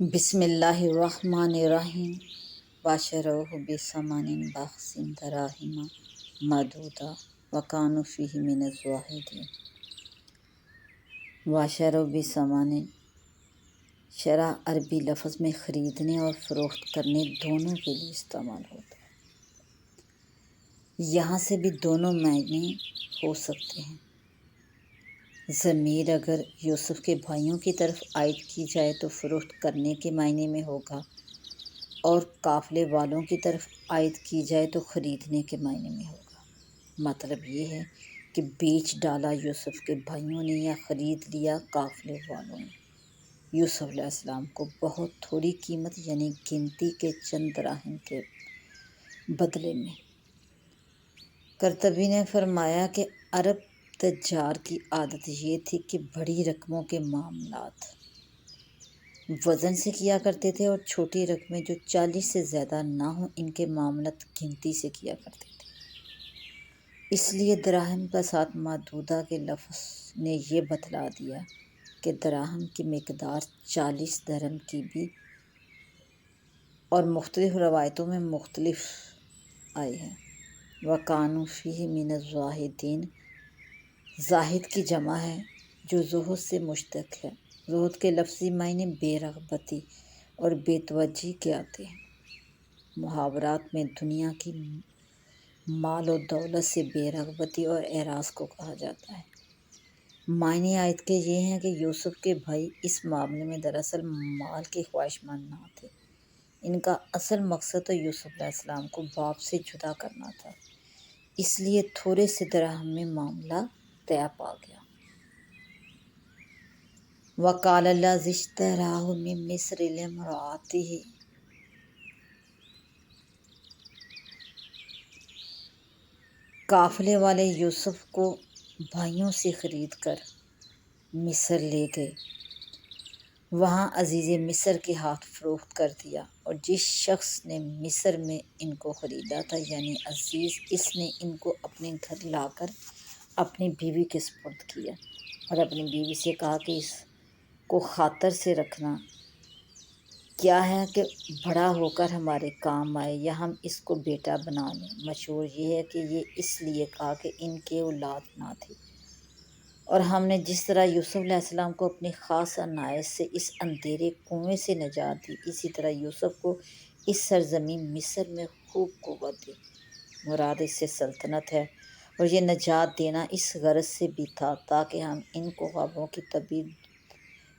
بسم اللہ الرحمن الرحیم واشروہ بثمن بخس دراہم معدودہ وکانوا فیہ من الزاہدین۔ واشروہ بثمن شرع عربی لفظ میں خریدنے اور فروخت کرنے دونوں کے لیے استعمال ہوتا ہے۔ یہاں سے بھی دونوں معنی ہو سکتے ہیں۔ ضمیر اگر یوسف کے بھائیوں کی طرف عائد کی جائے تو فروخت کرنے کے معنی میں ہوگا، اور قافلے والوں کی طرف عائد کی جائے تو خریدنے کے معنی میں ہوگا۔ مطلب یہ ہے کہ بیچ ڈالا یوسف کے بھائیوں نے یا خرید لیا قافلے والوں نے یوسف علیہ السلام کو بہت تھوڑی قیمت یعنی گنتی کے چند دراہم کے بدلے میں۔ قرطبی نے فرمایا کہ عرب تجار کی عادت یہ تھی کہ بڑی رقموں کے معاملات وزن سے کیا کرتے تھے، اور چھوٹی رقمیں جو 40 سے زیادہ نہ ہوں ان کے معاملات گنتی سے کیا کرتے تھے۔ اس لیے دراہم کا ساتھ معدودہ کے لفظ نے یہ بتلا دیا کہ دراہم کی مقدار 40 درہم کی بھی، اور مختلف روایتوں میں مختلف آئی ہے۔ وَكَانُوا فِيهِ مِنَ الزَّاهِدِينَ زاہد کی جمع ہے جو زہد سے مشتق ہے۔ زہد کے لفظی معنی بے رغبتی اور بے توجہی کے آتے ہیں۔ محاورات میں دنیا کی مال و دولت سے بے رغبتی اور اعراض کو کہا جاتا ہے۔ معنی آیت کے یہ ہیں کہ یوسف کے بھائی اس معاملے میں دراصل مال کے خواہشمند نہ تھے۔ ان کا اصل مقصد تو یوسف علیہ السلام کو باپ سے جدا کرنا تھا، اس لیے تھوڑے سے دراہم میں معاملہ طے پا گیا۔ وَقَالَ الَّذِي اشْتَرَاهُ مِن مِّصْرَ لِامْرَأَتِهِ قافلے والے یوسف کو بھائیوں سے خرید کر مصر لے گئے، وہاں عزیز مصر کے ہاتھ فروخت کر دیا، اور جس شخص نے مصر میں ان کو خریدا تھا یعنی عزیز، اس نے ان کو اپنے گھر لا کر اپنی بیوی کے سپرد کیا، اور اپنی بیوی سے کہا کہ اس کو خاطر سے رکھنا کیا ہے کہ بڑا ہو کر ہمارے کام آئے، یا ہم اس کو بیٹا بنا لیں۔ مشہور یہ ہے کہ یہ اس لیے کہا کہ ان کے اولاد نہ تھی، اور ہم نے جس طرح یوسف علیہ السلام کو اپنی خاص عنایت سے اس اندھیرے کنویں سے نجات دی، اسی طرح یوسف کو اس سرزمین مصر میں خوب قوت دی۔ مراد اس سے سلطنت ہے، اور یہ نجات دینا اس غرض سے بھی تھا تاکہ ہم ان کو خوابوں کی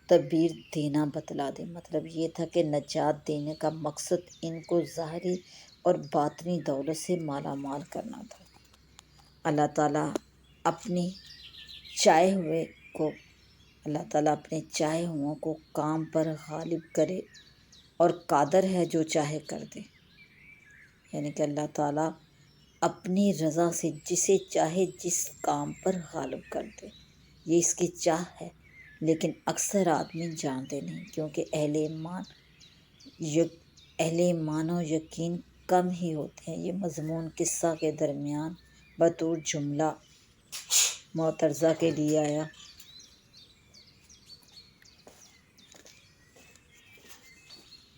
تعبیر دینا بتلا دیں۔ مطلب یہ تھا کہ نجات دینے کا مقصد ان کو ظاہری اور باطنی دولت سے مالا مال کرنا تھا۔ اللہ تعالیٰ اپنے چاہے ہوئوں کو کام پر غالب کرے، اور قادر ہے جو چاہے کر دے۔ یعنی کہ اللہ تعالیٰ اپنی رضا سے جسے چاہے جس کام پر غالب کر دے، یہ اس کی چاہ ہے، لیکن اکثر آدمی جانتے نہیں، کیونکہ اہل ایمان و یقین کم ہی ہوتے ہیں۔ یہ مضمون قصہ کے درمیان بطور جملہ معترضہ کے لیے آیا۔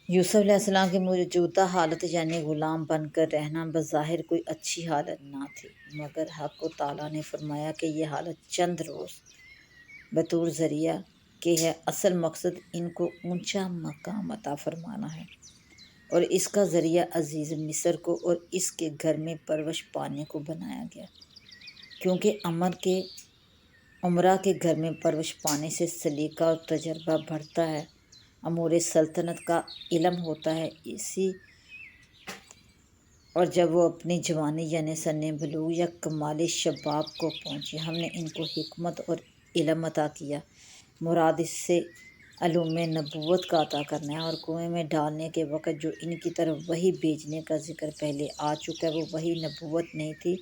یوسف علیہ السلام کی موجودہ حالت یعنی غلام بن کر رہنا بظاہر کوئی اچھی حالت نہ تھی، مگر حق تعالیٰ نے فرمایا کہ یہ حالت چند روز بطور ذریعہ کے ہے، اصل مقصد ان کو اونچا مقام عطا فرمانا ہے، اور اس کا ذریعہ عزیز مصر کو اور اس کے گھر میں پرورش پانے کو بنایا گیا، کیونکہ امرا کے گھر میں پرورش پانے سے سلیقہ اور تجربہ بڑھتا ہے، امور سلطنت کا علم ہوتا ہے، اور جب وہ اپنی جوانی یعنی سن بلوغ یا کمال شباب کو پہنچے، ہم نے ان کو حکمت اور علم عطا کیا۔ مراد اس سے علوم نبوت کا عطا کرنا ہے، اور کنویں میں ڈالنے کے وقت جو ان کی طرف وحی بھیجنے کا ذکر پہلے آ چکا ہے، وہ وحی نبوت نہیں تھی،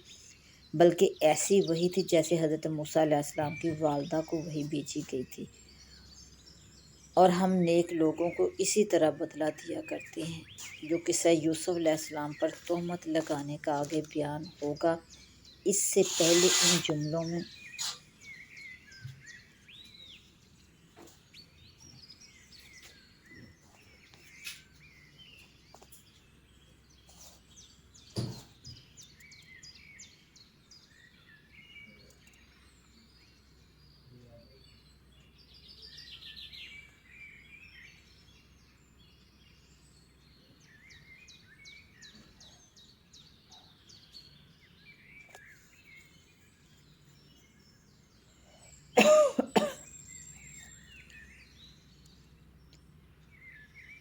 بلکہ ایسی وحی تھی جیسے حضرت موسیٰ علیہ السلام کی والدہ کو وحی بھیجی گئی تھی، اور ہم نیک لوگوں کو اسی طرح بدلہ دیا کرتے ہیں۔ جو قصہ یوسف علیہ السلام پر تہمت لگانے کا آگے بیان ہوگا، اس سے پہلے ان جملوں میں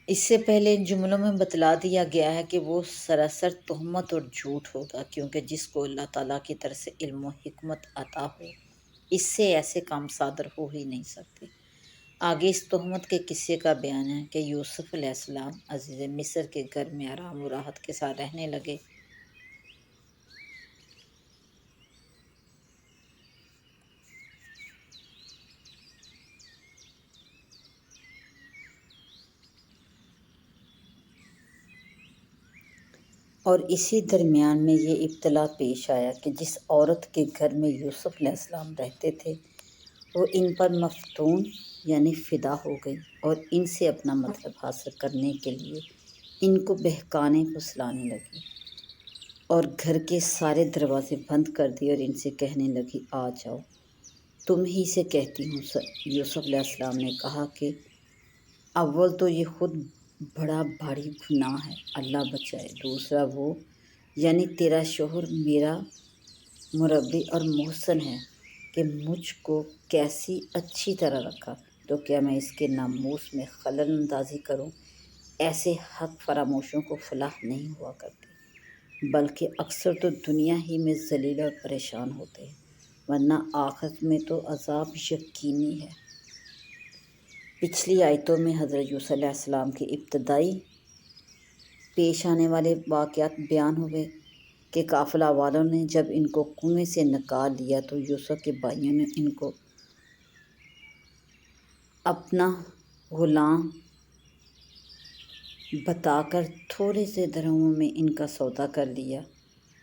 اس سے پہلے ان جملوں میں بتلا دیا گیا ہے کہ وہ سراسر تہمت اور جھوٹ ہوگا، کیونکہ جس کو اللہ تعالیٰ کی طرف سے علم و حکمت عطا ہو اس سے ایسے کام صادر ہو ہی نہیں سکتے۔ آگے اس تہمت کے قصے کا بیان ہے کہ یوسف علیہ السلام عزیز مصر کے گھر میں آرام و راحت کے ساتھ رہنے لگے۔ اور اسی درمیان میں یہ ابتلا پیش آیا کہ جس عورت کے گھر میں یوسف علیہ السلام رہتے تھے وہ ان پر مفتون یعنی فدا ہو گئی اور ان سے اپنا مطلب حاصل کرنے کے لیے ان کو بہکانے پھسلانے لگی، اور گھر کے سارے دروازے بند کر دیے اور ان سے کہنے لگی آ جاؤ، تم ہی سے کہتی ہوں۔ یوسف علیہ السلام نے کہا کہ اول تو یہ خود بڑا بھاری گناہ ہے، اللہ بچائے۔ دوسرا وہ یعنی تیرا شوہر میرا مربی اور محسن ہے کہ مجھ کو کیسی اچھی طرح رکھا، تو کیا میں اس کے ناموس میں خلل اندازی کروں؟ ایسے حق فراموشوں کو فلاح نہیں ہوا کرتی، بلکہ اکثر تو دنیا ہی میں ذلیل اور پریشان ہوتے ہیں، ورنہ آخرت میں تو عذاب یقینی ہے۔ پچھلی آیتوں میں حضرت یوسف علیہ السلام کے ابتدائی پیش آنے والے واقعات بیان ہوئے کہ قافلہ والوں نے جب ان کو کنویں سے نکال لیا تو یوسف کے بھائیوں نے ان کو اپنا غلام بتا کر تھوڑے سے درہموں میں ان کا سودا کر لیا۔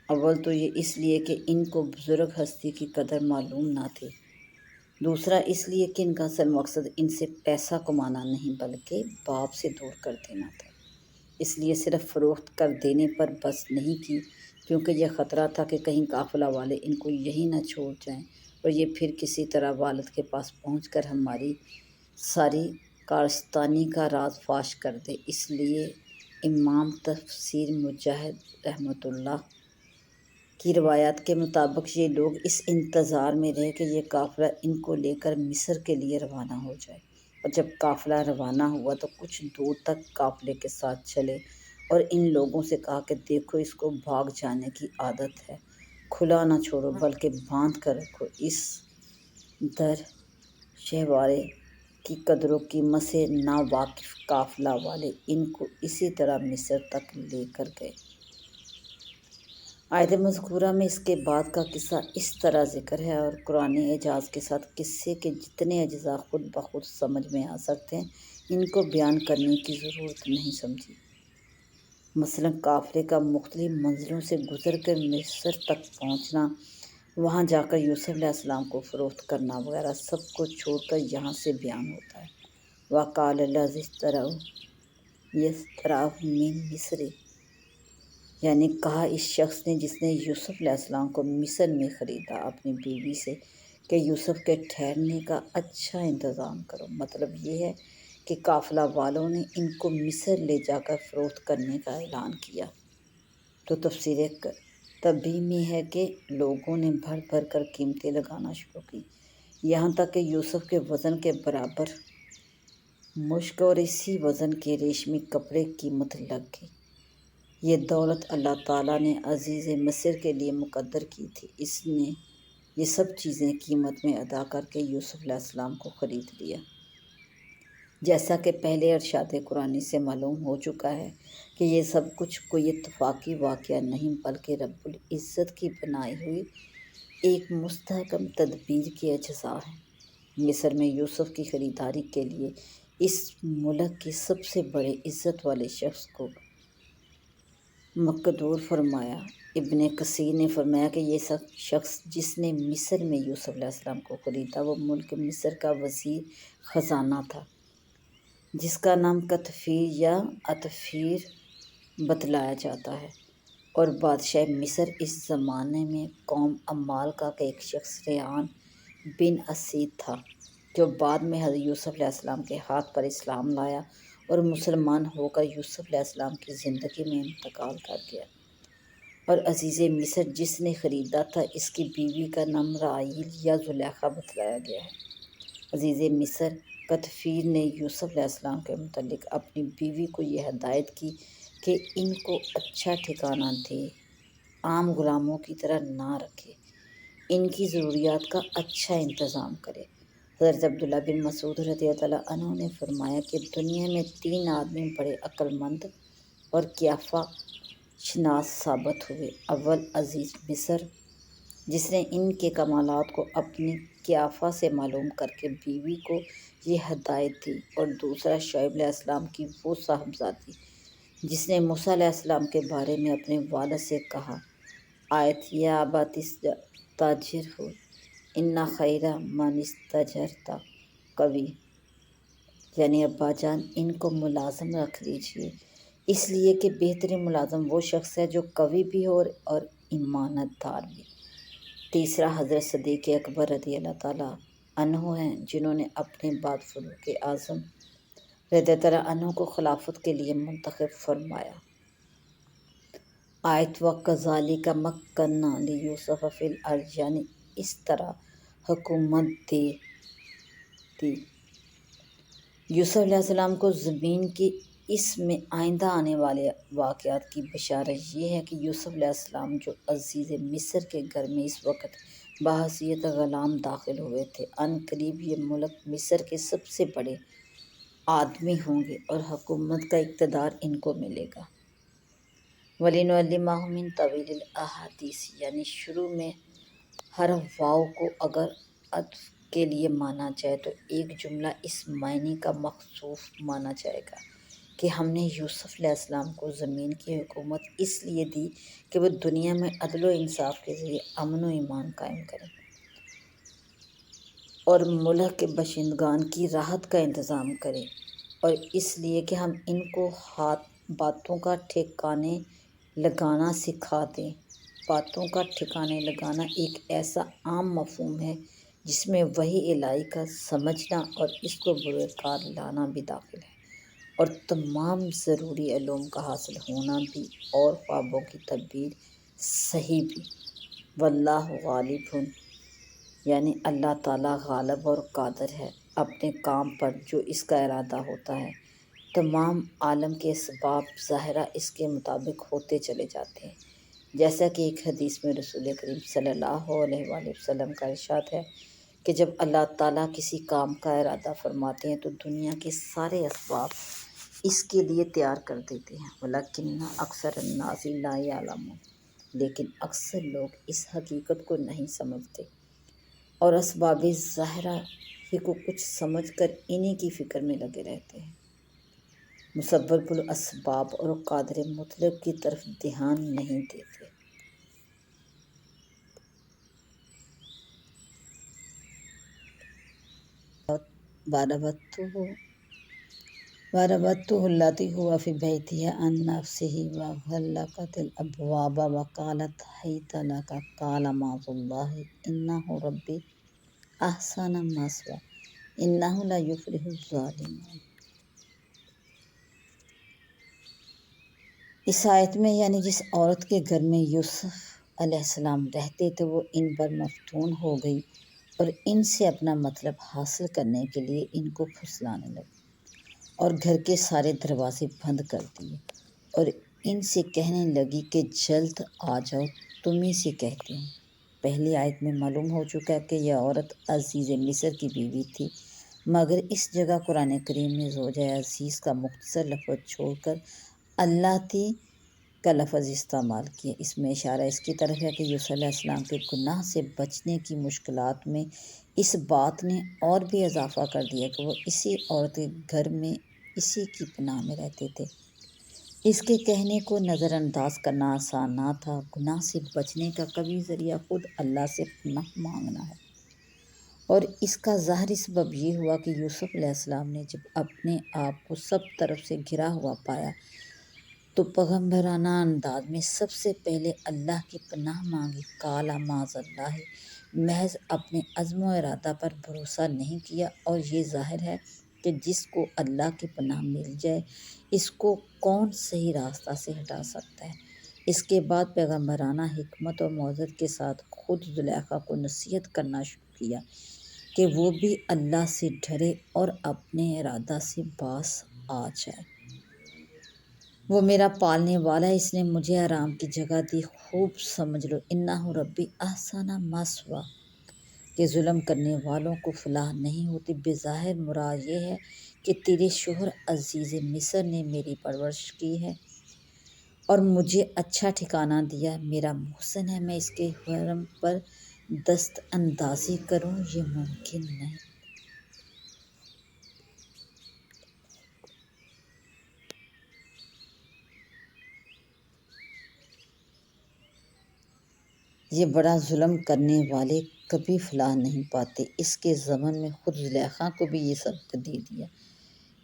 اول تو یہ اس لیے کہ ان کو بزرگ ہستی کی قدر معلوم نہ تھی، دوسرا اس لیے کہ ان کا اصل مقصد ان سے پیسہ کمانا نہیں بلکہ باپ سے دور کر دینا تھا۔ اس لیے صرف فروخت کر دینے پر بس نہیں کی، کیونکہ یہ خطرہ تھا کہ کہیں قافلہ والے ان کو یہیں نہ چھوڑ جائیں اور یہ پھر کسی طرح والد کے پاس پہنچ کر ہماری ساری کارستانی کا راز فاش کر دے۔ اس لیے امام تفسیر مجاہد رحمۃ اللہ کی روایات کے مطابق یہ لوگ اس انتظار میں رہے کہ یہ قافلہ ان کو لے کر مصر کے لیے روانہ ہو جائے، اور جب قافلہ روانہ ہوا تو کچھ دور تک قافلے کے ساتھ چلے اور ان لوگوں سے کہا کہ دیکھو اس کو بھاگ جانے کی عادت ہے، کھلا نہ چھوڑو بلکہ باندھ کر رکھو۔ اس در شہوارے کی قدر و قیمت سے ناواقف قافلہ والے ان کو اسی طرح مصر تک لے کر گئے۔ آیت مذکورہ میں اس کے بعد کا قصہ اس طرح ذکر ہے، اور قرآن اعجاز کے ساتھ قصے کے جتنے اجزاء خود بخود سمجھ میں آ سکتے ہیں ان کو بیان کرنے کی ضرورت نہیں سمجھی۔ مثلاً قافلے کا مختلف منزلوں سے گزر کر مصر تک پہنچنا، وہاں جا کر یوسف علیہ السلام کو فروخت کرنا وغیرہ سب کو چھوڑ کر یہاں سے بیان ہوتا ہے۔ وَقَالَ الَّذِي اشْتَرَاهُ مِن مِصْرَ، یعنی کہا اس شخص نے جس نے یوسف علیہ السلام کو مصر میں خریدا اپنی بیوی سے کہ یوسف کے ٹھہرنے کا اچھا انتظام کرو۔ مطلب یہ ہے کہ قافلہ والوں نے ان کو مصر لے جا کر فروخت کرنے کا اعلان کیا تو تفسیر طبی میں ہے کہ لوگوں نے بھر بھر کر قیمتیں لگانا شروع کی، یہاں تک کہ یوسف کے وزن کے برابر مشک اور اسی وزن کے ریشمی کپڑے قیمت لگ گئی۔ یہ دولت اللہ تعالیٰ نے عزیز مصر کے لیے مقدر کی تھی، اس نے یہ سب چیزیں قیمت میں ادا کر کے یوسف علیہ السلام کو خرید لیا۔ جیسا کہ پہلے ارشاد قرآنی سے معلوم ہو چکا ہے کہ یہ سب کچھ کوئی اتفاقی واقعہ نہیں بلکہ رب العزت کی بنائی ہوئی ایک مستحکم تدبیر کے اجزاء ہیں۔ مصر میں یوسف کی خریداری کے لیے اس ملک کے سب سے بڑے عزت والے شخص کو مقدور فرمایا۔ ابن کثیر نے فرمایا کہ یہ شخص جس نے مصر میں یوسف علیہ السلام کو خریدا وہ ملک مصر کا وزیر خزانہ تھا، جس کا نام کتفیر یا عطفیر بتلایا جاتا ہے، اور بادشاہ مصر اس زمانے میں قوم عمال کا ایک شخص ریحان بن اسید تھا، جو بعد میں حضرت یوسف علیہ السلام کے ہاتھ پر اسلام لایا اور مسلمان ہو کر یوسف علیہ السلام کی زندگی میں انتقال کر گیا۔ اور عزیز مصر جس نے خریدا تھا اس کی بیوی کا نام رائیل یا زلیخا بتلایا گیا ہے۔ عزیز مصر کتفیر نے یوسف علیہ السلام کے متعلق اپنی بیوی کو یہ ہدایت کی کہ ان کو اچھا ٹھکانہ دے، عام غلاموں کی طرح نہ رکھے، ان کی ضروریات کا اچھا انتظام کرے۔ حضرت عبداللہ بن مسعود رضی اللہ عنہ نے فرمایا کہ دنیا میں 3 آدمی بڑے عقل مند اور قیافہ شناس ثابت ہوئے۔ اول عزیز مصر، جس نے ان کے کمالات کو اپنی قیافہ سے معلوم کر کے بیوی کو یہ ہدایت دی، اور دوسرا شعیب علیہ السلام کی وہ صاحبزادی جس نے موسیٰ علیہ السلام کے بارے میں اپنے والد سے کہا، آیت یا ابت استاجرہ ان خیر من استاجرت قوی، یعنی ابا جان ان کو ملازم رکھ لیجئے، اس لیے کہ بہترین ملازم وہ شخص ہے جو قوی بھی ہو اور امانت دار بھی۔ تیسرا حضرت صدیق اکبر رضی اللہ تعالیٰ عنہ ہیں، جنہوں نے اپنے بعد فاروق اعظم رضی اللہ عنہ کو خلافت کے لیے منتخب فرمایا۔ آیت وَكَذَلِكَ مَكَّنَّا لِيُوسُفَ فِي الْأَرْضِ، یعنی اس طرح حکومت دی یوسف علیہ السلام کو زمین کی۔ اس میں آئندہ آنے والے واقعات کی بشارت یہ ہے کہ یوسف علیہ السلام جو عزیز مصر کے گھر میں اس وقت بحیثیت غلام داخل ہوئے تھے، عن قریب یہ ملک مصر کے سب سے بڑے آدمی ہوں گے اور حکومت کا اقتدار ان کو ملے گا۔ وَلِنُعَلِّمَهُ مِن تَأْوِيلِ الْأَحَادِيثِ، یعنی شروع میں حرف واو کو اگر عطف کے لیے مانا جائے تو ایک جملہ اس معنی کا محذوف مانا جائے گا کہ ہم نے یوسف علیہ السلام کو زمین کی حکومت اس لیے دی کہ وہ دنیا میں عدل و انصاف کے ذریعے امن و ایمان قائم کریں اور ملک کے باشندگان کی راحت کا انتظام کریں، اور اس لیے کہ ہم ان کو باتوں کا ٹھکانے لگانا سکھا دیں۔ باتوں کا ٹھکانے لگانا ایک ایسا عام مفہوم ہے جس میں وحی الہی کا سمجھنا اور اس کو بروئے کار لانا بھی داخل ہے، اور تمام ضروری علوم کا حاصل ہونا بھی، اور خوابوں کی تعبیر صحیح بھی۔ واللہ غالب، یعنی اللہ تعالیٰ غالب اور قادر ہے اپنے کام پر جو اس کا ارادہ ہوتا ہے۔ تمام عالم کے اسباب ظاہرہ اس کے مطابق ہوتے چلے جاتے ہیں، جیسا کہ ایک حدیث میں رسول کریم صلی اللہ علیہ وآلہ وسلم کا ارشاد ہے کہ جب اللہ تعالیٰ کسی کام کا ارادہ فرماتے ہیں تو دنیا کے سارے اسباب اس کے لیے تیار کر دیتے ہیں، وَلَكِنَّ أَكْثَرَ النَّاسِ لَا يَعْلَمُونَ، لیکن اکثر لوگ اس حقیقت کو نہیں سمجھتے اور اسباب ظاہرہ ہی کو کچھ سمجھ کر انہی کی فکر میں لگے رہتے ہیں، مسبب الاسباب اور قادر مطلق کی طرف دھیان نہیں دیتے۔ وَرَوَدتُّهُ الَّتِي هُوَ فِي بَيْتِهَا عَن نَّفْسِهِ وَغَلَّقَتِ الْأَبْوَابَ وَقَالَتْ هَيْتَ لَكَ قَالَ مَعَاذَ اللَّهِ إِنَّهُ رَبِّي أَحْسَنَ مَثْوَايَ إِنَّهُ لَا يُفْلِحُ الظَّالِمُونَ۔ اس آیت میں یعنی جس عورت کے گھر میں یوسف علیہ السلام رہتے تھے وہ ان پر مفتون ہو گئی اور ان سے اپنا مطلب حاصل کرنے کے لیے ان کو پھسلانے لگی اور گھر کے سارے دروازے بند کر دیے اور ان سے کہنے لگی کہ جلد آ جاؤ، تمہیں سے کہتی ہوں۔ پہلی آیت میں معلوم ہو چکا ہے کہ یہ عورت عزیز مصر کی بیوی تھی، مگر اس جگہ قرآن کریم نے زوجہ عزیز کا مختصر لفظ چھوڑ کر اللہ تی کا لفظ استعمال کیا۔ اس میں اشارہ اس کی طرف ہے کہ یوسف علیہ السلام کے گناہ سے بچنے کی مشکلات میں اس بات نے اور بھی اضافہ کر دیا کہ وہ اسی عورت کے گھر میں اسی کی پناہ میں رہتے تھے۔ اس کے کہنے کو نظر انداز کرنا آسان نہ تھا۔ گناہ سے بچنے کا قوی ذریعہ خود اللہ سے پناہ مانگنا ہے، اور اس کا ظاہری سبب یہ ہوا کہ یوسف علیہ السلام نے جب اپنے آپ کو سب طرف سے گھرا ہوا پایا تو پیغمبرانہ انداز میں سب سے پہلے اللہ کی پناہ مانگی، قال معاذ اللہ، محض اپنے عزم و ارادہ پر بھروسہ نہیں کیا، اور یہ ظاہر ہے کہ جس کو اللہ کی پناہ مل جائے اس کو کون صحیح راستہ سے ہٹا سکتا ہے۔ اس کے بعد پیغمبرانہ حکمت و موعظت کے ساتھ خود زلیخا کو نصیحت کرنا شروع کیا کہ وہ بھی اللہ سے ڈرے اور اپنے ارادہ سے باز آ جائے۔ وہ میرا پالنے والا ہے، اس نے مجھے آرام کی جگہ دی، خوب سمجھ لو انہ ربی احسن مثواہ کہ ظلم کرنے والوں کو فلاح نہیں ہوتی۔ بظاہر مراد یہ ہے کہ تیرے شوہر عزیز مصر نے میری پرورش کی ہے اور مجھے اچھا ٹھکانہ دیا ہے، میرا محسن ہے، میں اس کے حرم پر دست اندازی کروں یہ ممکن نہیں۔ یہ بڑا ظلم کرنے والے کبھی فلاح نہیں پاتے۔ اس کے ضمن میں خود زلیخا کو بھی یہ سبق دے دیا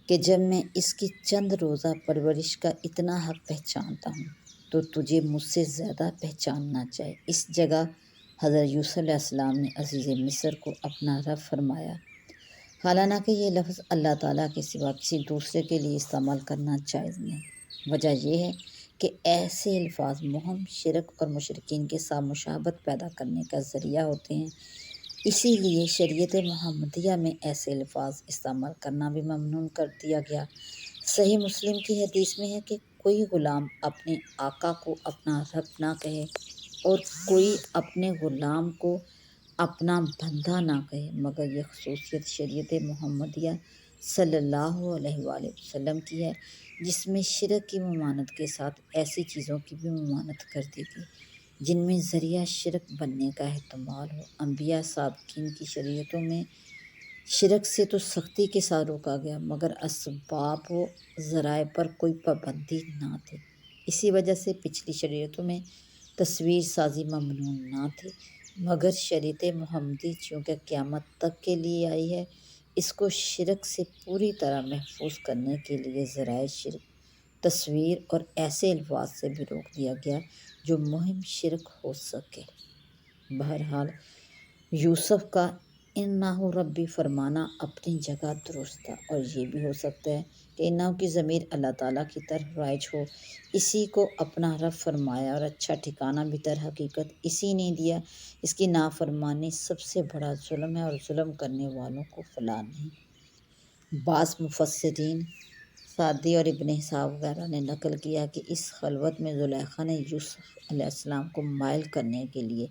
کہ جب میں اس کی چند روزہ پرورش کا اتنا حق پہچانتا ہوں تو تجھے مجھ سے زیادہ پہچاننا چاہیے۔ اس جگہ حضرت یوسف علیہ السلام نے عزیز مصر کو اپنا رب فرمایا، حالانکہ یہ لفظ اللہ تعالیٰ کے سوا کسی دوسرے کے لیے استعمال کرنا جائز نہیں۔ وجہ یہ ہے کہ ایسے الفاظ مہم، شرک اور مشرکین کے ساتھ مشابہت پیدا کرنے کا ذریعہ ہوتے ہیں، اسی لیے شریعت محمدیہ میں ایسے الفاظ استعمال کرنا بھی ممنوع کر دیا گیا۔ صحیح مسلم کی حدیث میں ہے کہ کوئی غلام اپنے آقا کو اپنا رب نہ کہے اور کوئی اپنے غلام کو اپنا بندہ نہ کہے، مگر یہ خصوصیت شریعت محمدیہ صلی اللہ علیہ وآلہ وسلم کی ہے، جس میں شرک کی ممانعت کے ساتھ ایسی چیزوں کی بھی ممانعت کر دی گئی جن میں ذریعہ شرک بننے کا احتمال ہو۔ انبیاء سابقین کی شریعتوں میں شرک سے تو سختی کے ساتھ روکا گیا، مگر اسباب و ذرائع پر کوئی پابندی نہ تھی۔ اسی وجہ سے پچھلی شریعتوں میں تصویر سازی ممنوع نہ تھی، مگر شریعت محمدی چونکہ قیامت تک کے لیے آئی ہے، اس کو شرک سے پوری طرح محفوظ کرنے کے لیے ذرائع شرک، تصویر اور ایسے الفاظ سے بھی روک دیا گیا جو مہم شرک ہو سکے۔ بہرحال یوسف کا انہ ربی فرمانا اپنی جگہ درست تھا، اور یہ بھی ہو سکتا ہے کہ انہ کی ضمیر اللہ تعالیٰ کی طرف رائج ہو، اسی کو اپنا رب فرمایا اور اچھا ٹھکانہ بھی در حقیقت اسی نے دیا۔ اس کی نافرمانی سب سے بڑا ظلم ہے اور ظلم کرنے والوں کو فلاح نہیں۔ بعض مفسرین سعدی اور ابن اسحاق وغیرہ نے نقل کیا کہ اس خلوت میں زلیخا نے یوسف علیہ السلام کو مائل کرنے کے لیے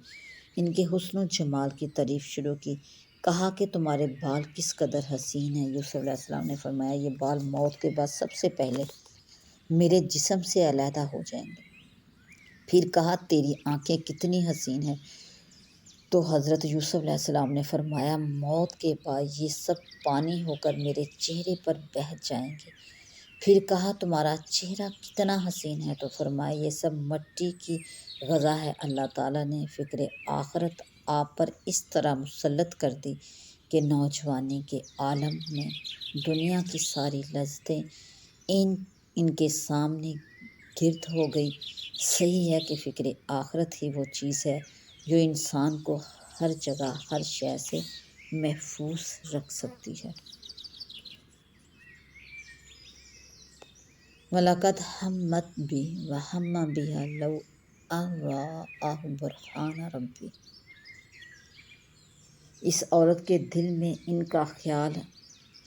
ان کے حسن و جمال کی تعریف شروع کی، کہا کہ تمہارے بال کس قدر حسین ہیں۔ یوسف علیہ السلام نے فرمایا، یہ بال موت کے بعد سب سے پہلے میرے جسم سے علیحدہ ہو جائیں گے۔ پھر کہا، تیری آنکھیں کتنی حسین ہیں، تو حضرت یوسف علیہ السلام نے فرمایا، موت کے بعد یہ سب پانی ہو کر میرے چہرے پر بہہ جائیں گے۔ پھر کہا، تمہارا چہرہ کتنا حسین ہے، تو فرمایا، یہ سب مٹی کی غذا ہے۔ اللہ تعالیٰ نے فکر آخرت آپ پر اس طرح مسلط کر دی کہ نوجوانی کے عالم میں دنیا کی ساری لذتیں ان کے سامنے گرد ہو گئی۔ صحیح ہے کہ فکر آخرت ہی وہ چیز ہے جو انسان کو ہر جگہ ہر شے سے محفوظ رکھ سکتی ہے۔ وَلَقَدْ هَمَّتْ بِهِ وَهَمَّ بِهَا لَوْلَا أَن رَّأَىٰ بُرْهَانَ رَبِّهِ۔ اس عورت کے دل میں ان کا خیال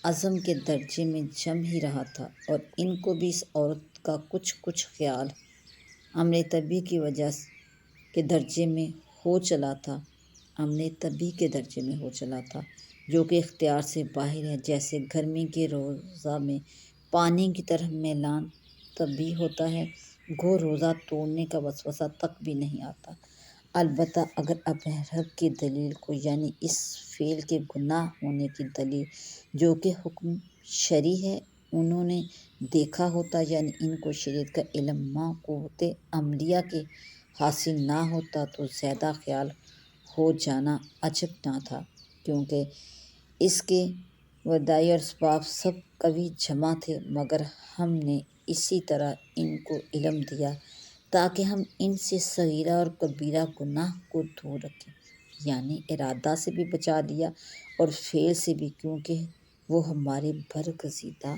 عزم کے درجے میں جم ہی رہا تھا، اور ان کو بھی اس عورت کا کچھ خیال امر طبی کی وجہ کے درجے میں ہو چلا تھا، جو کہ اختیار سے باہر ہے، جیسے گرمی کے روزہ میں پانی کی طرح میلان طبی ہوتا ہے، گو روزہ توڑنے کا وسوسہ تک بھی نہیں آتا۔ البتہ اگر اپنے رب کی دلیل کو، یعنی اس فعل کے گناہ ہونے کی دلیل جو کہ حکم شرعی ہے، انہوں نے دیکھا ہوتا، یعنی ان کو شریعت کا علم مع قوت عملیہ کے حاصل نہ ہوتا، تو زیادہ خیال ہو جانا عجب نہ تھا، کیونکہ اس کے وسائل اور اسباب سب قوی جمع تھے، مگر ہم نے اسی طرح ان کو علم دیا تاکہ ہم ان سے صغیرہ اور کبیرہ گناہ کو دور رکھیں، یعنی ارادہ سے بھی بچا لیا اور فعل سے بھی، کیونکہ وہ ہمارے برگزیدہ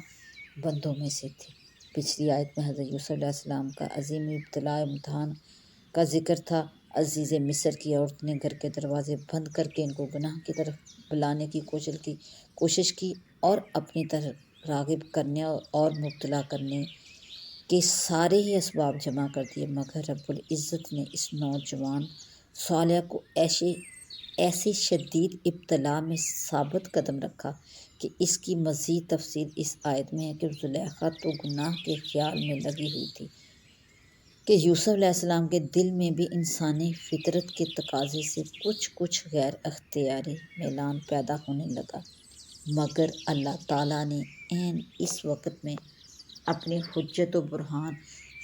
بندوں میں سے تھے۔ پچھلی آیت میں حضرت یوسف علیہ السلام کا عظیم ابتلاء و امتحان کا ذکر تھا، عزیز مصر کی عورت نے گھر کے دروازے بند کر کے ان کو گناہ کی طرف بلانے کی کوشش کی اور اپنی طرف راغب کرنے اور مبتلا کرنے کے سارے ہی اسباب جمع کر دیے، مگر رب العزت نے اس نوجوان صالحہ کو ایسی شدید ابتلا میں ثابت قدم رکھا کہ اس کی مزید تفصیل اس آیت میں ہے کہ زلیخا تو گناہ کے خیال میں لگی ہوئی تھی کہ یوسف علیہ السلام کے دل میں بھی انسانی فطرت کے تقاضے سے کچھ غیر اختیاری میلان پیدا ہونے لگا، مگر اللہ تعالیٰ نے عین اس وقت میں اپنی حجت و برہان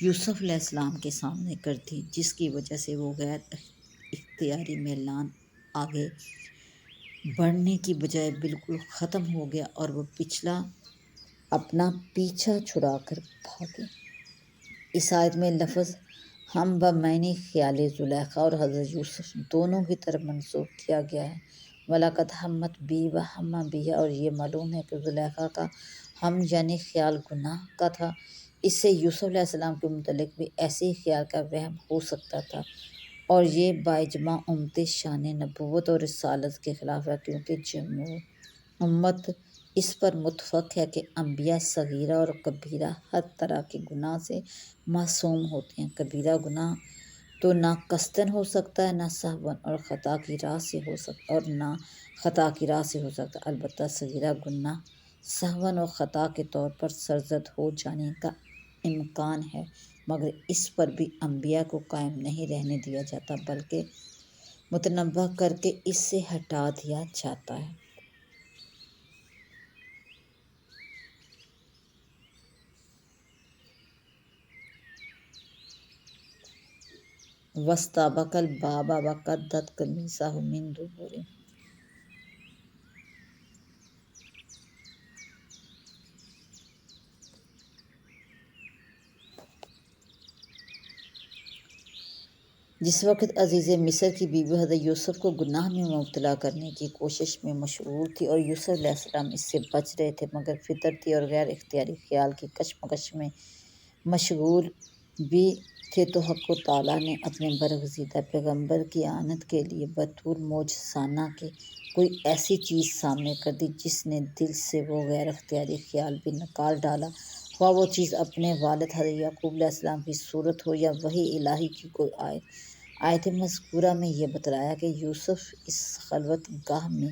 یوسف علیہ السلام کے سامنے کر دی، جس کی وجہ سے وہ غیر اختیاری میلان آگے بڑھنے کی بجائے بالکل ختم ہو گیا اور وہ اپنا پیچھا چھڑا کر بھاگے۔ اس آیت میں لفظ ہم بمعنی خیال زلیخا اور حضرت یوسف دونوں کی طرف منسوب کیا گیا ہے۔ وَلَقَدْ ہَمَّتْ بِهِ وَهَمَّ بِهَا، اور یہ معلوم ہے کہ زلیخا کا ہم یعنی خیال گناہ کا تھا، اس سے یوسف علیہ السلام کے متعلق بھی ایسے ہی خیال کا وہم ہو سکتا تھا، اور یہ باجماع امت شان نبوت اور رسالت کے خلاف ہے، کیونکہ جمہور امت اس پر متفق ہے کہ انبیاء صغیرہ اور کبیرہ ہر طرح کے گناہ سے معصوم ہوتے ہیں۔ کبیرہ گناہ تو نہ قصداً ہو سکتا ہے، نہ سہواً اور خطا کی راہ سے ہو سکتا ہے، البتہ صغیرہ گناہ سہواً اور خطا کے طور پر سرزد ہو جانے کا امکان ہے، مگر اس پر بھی انبیاء کو قائم نہیں رہنے دیا جاتا، بلکہ متنبہ کر کے اس سے ہٹا دیا جاتا ہے۔ وَاسْتَبَقَ الْبَابَ وَقَدَّتْ قَمِيصَهُ مِنْ دُبُرٍ۔ جس وقت عزیز مصر کی بیوی حضرت یوسف کو گناہ میں مبتلا کرنے کی کوشش میں مشغول تھی اور یوسف علیہ السلام اس سے بچ رہے تھے، مگر فطرتی اور غیر اختیاری خیال کی کشمکش میں مشغول بھی تھے، تو حق تعالیٰ نے اپنے برگزیدہ پیغمبر کی اعانت کے لیے بطور معجزانہ کے کوئی ایسی چیز سامنے کر دی جس نے دل سے وہ غیر اختیاری خیال بھی نکال ڈالا، خواہ وہ چیز اپنے والد حضرت یعقوب علیہ السلام کی صورت ہو یا وحی الہی کی کوئی آیت مذکورہ میں یہ بتلایا کہ یوسف اس خلوت گاہ میں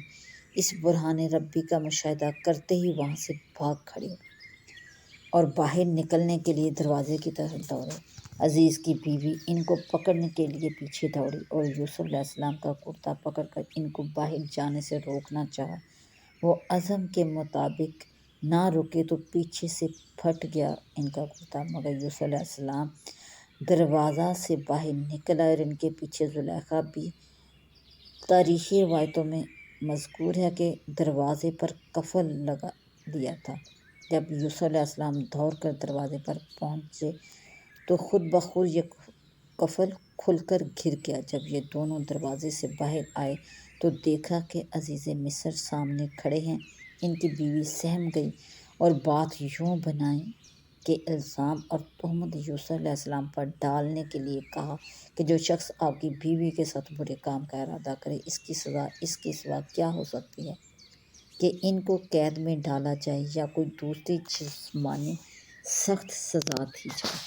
اس برہان ربی کا مشاہدہ کرتے ہی وہاں سے بھاگ کھڑے اور باہر نکلنے کے لیے دروازے کی طرف دوڑے۔ عزیز کی بیوی ان کو پکڑنے کے لیے پیچھے دوڑی اور یوسف علیہ السلام کا کرتا پکڑ کر ان کو باہر جانے سے روکنا چاہا، وہ عزم کے مطابق نہ رکے تو پیچھے سے پھٹ گیا ان کا کرتا، مگر یوسف علیہ السلام دروازہ سے باہر نکل آئے اور ان کے پیچھے زلیخا بھی۔ تاریخی روایتوں میں مذکور ہے کہ دروازے پر قفل لگا دیا تھا۔ جب یوسف علیہ السلام دوڑ کر دروازے پر پہنچے تو خود بخود یہ قفل کھل کر گر گیا۔ جب یہ دونوں دروازے سے باہر آئے تو دیکھا کہ عزیز مصر سامنے کھڑے ہیں۔ ان کی بیوی سہم گئی اور بات یوں بنائی کہ الزام اور تہمت یوسف علیہ السلام پر ڈالنے کے لیے کہا کہ جو شخص آپ کی بیوی کے ساتھ برے کام کا ارادہ کرے، اس کی سزا اس کے سوا کیا ہو سکتی ہے کہ ان کو قید میں ڈالا جائے یا کوئی دوسری جسمانی سخت سزا دی جائے۔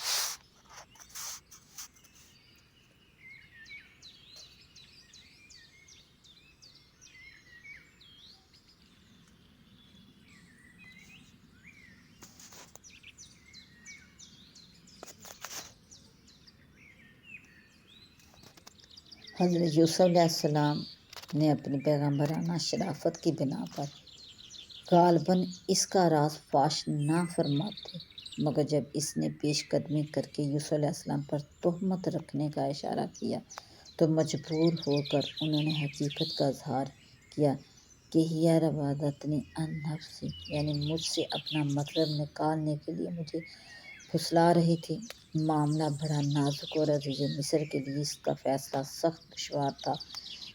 حضرت یوسف علیہ السلام نے اپنی پیغمبرانہ شرافت کی بنا پر غالباً اس کا راز فاش نہ فرماتے، مگر جب اس نے پیش قدمی کر کے یوسف علیہ السلام پر تہمت رکھنے کا اشارہ کیا تو مجبور ہو کر انہوں نے حقیقت کا اظہار کیا کہ ہیہ راودتنی عن نفسی، یعنی مجھ سے اپنا مطلب نکالنے کے لیے مجھے پھسلا رہی تھی۔ معاملہ بڑا نازک اور عزیز مصر کے لیے اس کا فیصلہ سخت دشوار تھا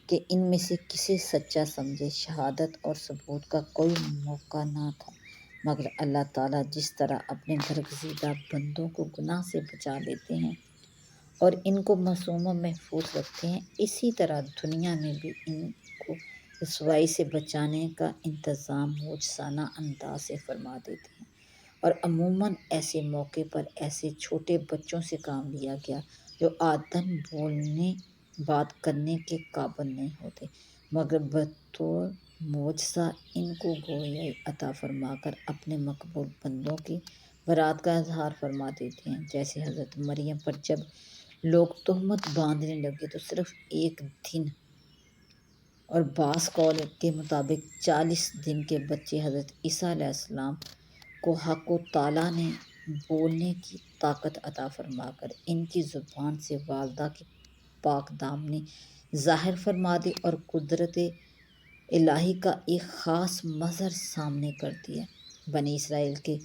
کہ ان میں سے کسے سچا سمجھے۔ شہادت اور ثبوت کا کوئی موقع نہ تھا، مگر اللہ تعالیٰ جس طرح اپنے برگزیدہ بندوں کو گناہ سے بچا لیتے ہیں اور ان کو معصوم و محفوظ رکھتے ہیں، اسی طرح دنیا میں بھی ان کو رسوائی سے بچانے کا انتظام موجزانہ انداز سے فرما دیتے ہیں۔ اور عموماً ایسے موقع پر ایسے چھوٹے بچوں سے کام لیا گیا جو عادتاً بولنے بات کرنے کے قابل نہیں ہوتے، مگر بطور معجزہ ان کو گویائی عطا فرما کر اپنے مقبول بندوں کی برات کا اظہار فرما دیتے ہیں۔ جیسے حضرت مریم پر جب لوگ تہمت باندھنے لگے تو صرف ایک دن اور بعض قول کے مطابق 40 دن کے بچے حضرت عیسیٰ علیہ السلام کو حق تعالیٰ نے بولنے کی طاقت عطا فرما کر ان کی زبان سے والدہ کی پاک دامنی ظاہر فرما دی اور قدرت الہی کا ایک خاص مظہر سامنے کر دیا۔ بنی اسرائیل کے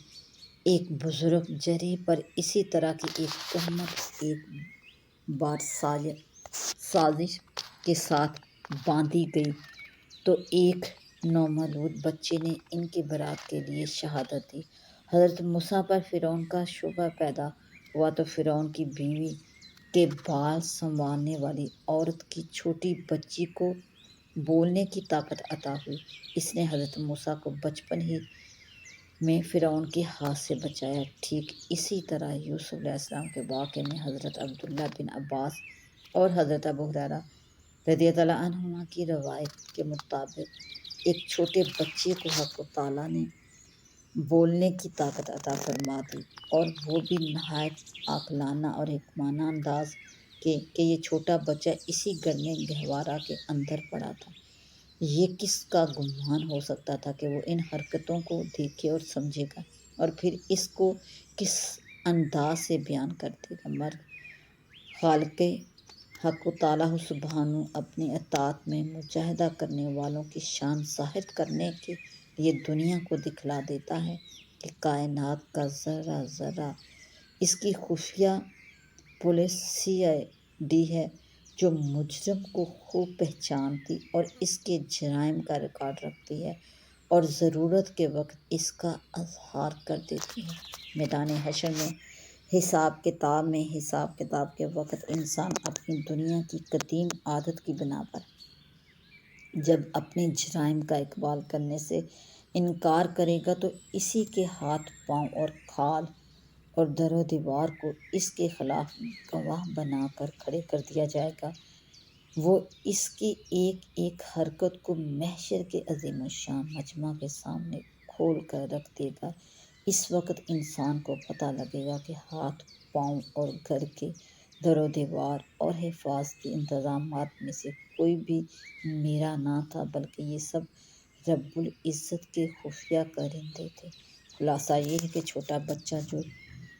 ایک بزرگ جرح پر اسی طرح کی ایک تہمت ایک بار سازش کے ساتھ باندھی گئی تو ایک نومولود بچے نے ان کی برات کے لیے شہادت دی۔ حضرت موسیٰ پر فرعون کا شبہ پیدا ہوا تو فرعون کی بیوی کے بال سنوارنے والی عورت کی چھوٹی بچی کو بولنے کی طاقت عطا ہوئی۔ اس نے حضرت موسیٰ کو بچپن ہی میں فرعون کے ہاتھ سے بچایا۔ ٹھیک اسی طرح یوسف علیہ السلام کے واقعے میں حضرت عبداللہ بن عباس اور حضرت ابو ہریرہ رضی اللہ عنہما کی روایت کے مطابق ایک چھوٹے بچے کو حق تعالیٰ نے بولنے کی طاقت عطا فرما دی، اور وہ بھی نہایت عاقلانہ اور حکمانہ انداز کہ یہ چھوٹا بچہ اسی گرمے گہوارہ کے اندر پڑا تھا۔ یہ کس کا گمان ہو سکتا تھا کہ وہ ان حرکتوں کو دیکھے اور سمجھے گا اور پھر اس کو کس انداز سے بیان کر دے گا۔ مگر خالق حق تعالیٰ سبحانہ اپنی اطاعت میں مجاہدہ کرنے والوں کی شان ظاہر کرنے کے لیے دنیا کو دکھلا دیتا ہے کہ کائنات کا ذرہ ذرہ اس کی خفیہ پولیس سی.آئی.ڈی ہے جو مجرم کو خوب پہچانتی اور اس کے جرائم کا ریکارڈ رکھتی ہے اور ضرورت کے وقت اس کا اظہار کر دیتی ہے۔ میدان حشر میں حساب کتاب کے وقت انسان اپنی دنیا کی قدیم عادت کی بنا پر جب اپنے جرائم کا اقبال کرنے سے انکار کرے گا تو اسی کے ہاتھ پاؤں اور کھال اور در و دیوار کو اس کے خلاف گواہ بنا کر کھڑے کر دیا جائے گا۔ وہ اس کی ایک ایک حرکت کو محشر کے عظیم الشان مجمع کے سامنے کھول کر رکھ دے گا۔ اس وقت انسان کو پتہ لگے گا کہ ہاتھ پاؤں اور گھر کے در و دیوار اور حفاظتی انتظامات میں سے کوئی بھی میرا نہ تھا، بلکہ یہ سب رب العزت کے خفیہ کارندے تھے۔ خلاصہ یہ ہے کہ چھوٹا بچہ جو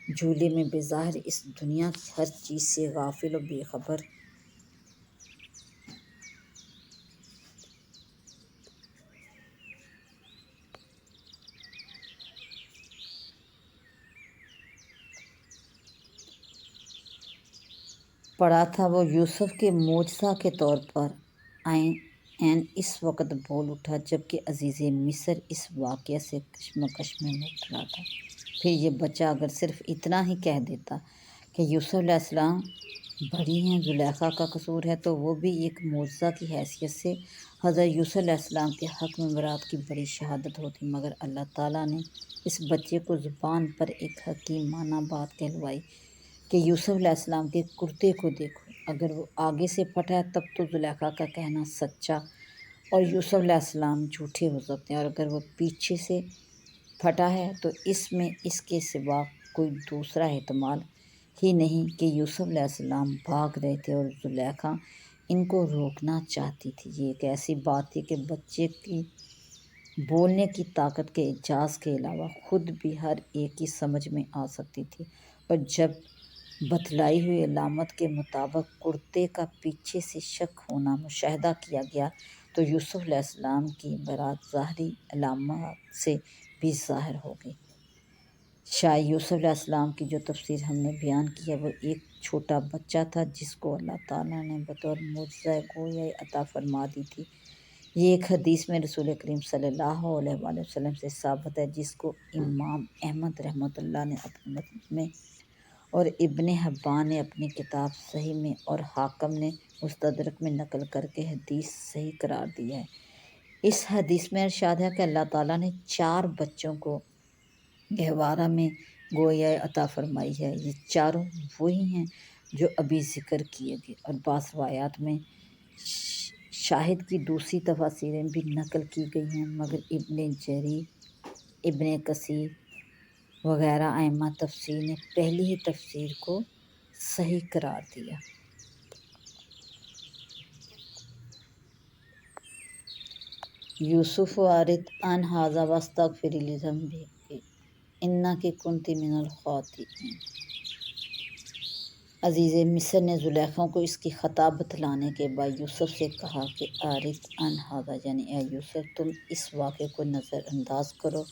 جھولے میں بظاہر اس دنیا کی ہر چیز سے غافل و بے خبر پڑا تھا، وہ یوسف کے معجزہ کے طور پر عین اس وقت بول اٹھا جبکہ عزیز مصر اس واقعے سے کشمکش میں مبتلا تھا۔ پھر یہ بچہ اگر صرف اتنا ہی کہہ دیتا کہ یوسف علیہ السلام بری ہیں، زلیخا کا قصور ہے، تو وہ بھی ایک معجزہ کی حیثیت سے حضرت یوسف علیہ السلام کے حق میں برات کی بڑی شہادت ہوتی، مگر اللہ تعالیٰ نے اس بچے کو زبان پر ایک حکیمانہ بات کہلوائی کہ یوسف علیہ السلام کے کرتے کو دیکھو، اگر وہ آگے سے پھٹا ہے تب تو زلیخا کا کہنا سچا اور یوسف علیہ السلام جھوٹے ہو سکتے ہیں، اور اگر وہ پیچھے سے پھٹا ہے تو اس میں اس کے سوا کوئی دوسرا احتمال ہی نہیں کہ یوسف علیہ السلام بھاگ رہے تھے اور زلیخا ان کو روکنا چاہتی تھی۔ یہ ایک ایسی بات تھی کہ بچے کی بولنے کی طاقت کے اعجاز کے علاوہ خود بھی ہر ایک کی سمجھ میں آ سکتی تھی، اور جب بتلائی ہوئی علامت کے مطابق کرتے کا پیچھے سے شک ہونا مشاہدہ کیا گیا تو یوسف علیہ السلام کی برات ظاہری علامات سے بھی ظاہر ہو گئی۔ شاہ یوسف علیہ السلام کی جو تفسیر ہم نے بیان کی ہے وہ ایک چھوٹا بچہ تھا جس کو اللہ تعالیٰ نے بطور معجزہ گویائی عطا فرما دی تھی۔ یہ ایک حدیث میں رسول کریم صلی اللہ علیہ وآلہ وسلم سے ثابت ہے، جس کو امام احمد رحمۃ اللہ نے اپنے مسند میں اور ابن حبان نے اپنی کتاب صحیح میں اور حاکم نے مستدرک میں نقل کر کے حدیث صحیح قرار دیا ہے۔ اس حدیث میں ارشاد ہے کہ اللہ تعالیٰ نے 4 بچوں کو گہوارہ میں گویا عطا فرمائی ہے۔ یہ چاروں وہی ہیں جو ابھی ذکر کیے گئے، اور بعض روایات میں شاہد کی دوسری تفاسیریں بھی نقل کی گئی ہیں، مگر ابن جریر، ابن کثیر وغیرہ ائمہ تفسیر نے پہلی ہی تفسیر کو صحیح قرار دیا۔ یوسف عارض عن ھذا واستغفری لذنبک انک کنت من الخاطئین۔ عزیز مصر نے زلیخا کو اس کی خطا بتلانے کے بعد یوسف سے کہا کہ عارض عن ھذا، یعنی اے یوسف تم اس واقعے کو نظر انداز کرو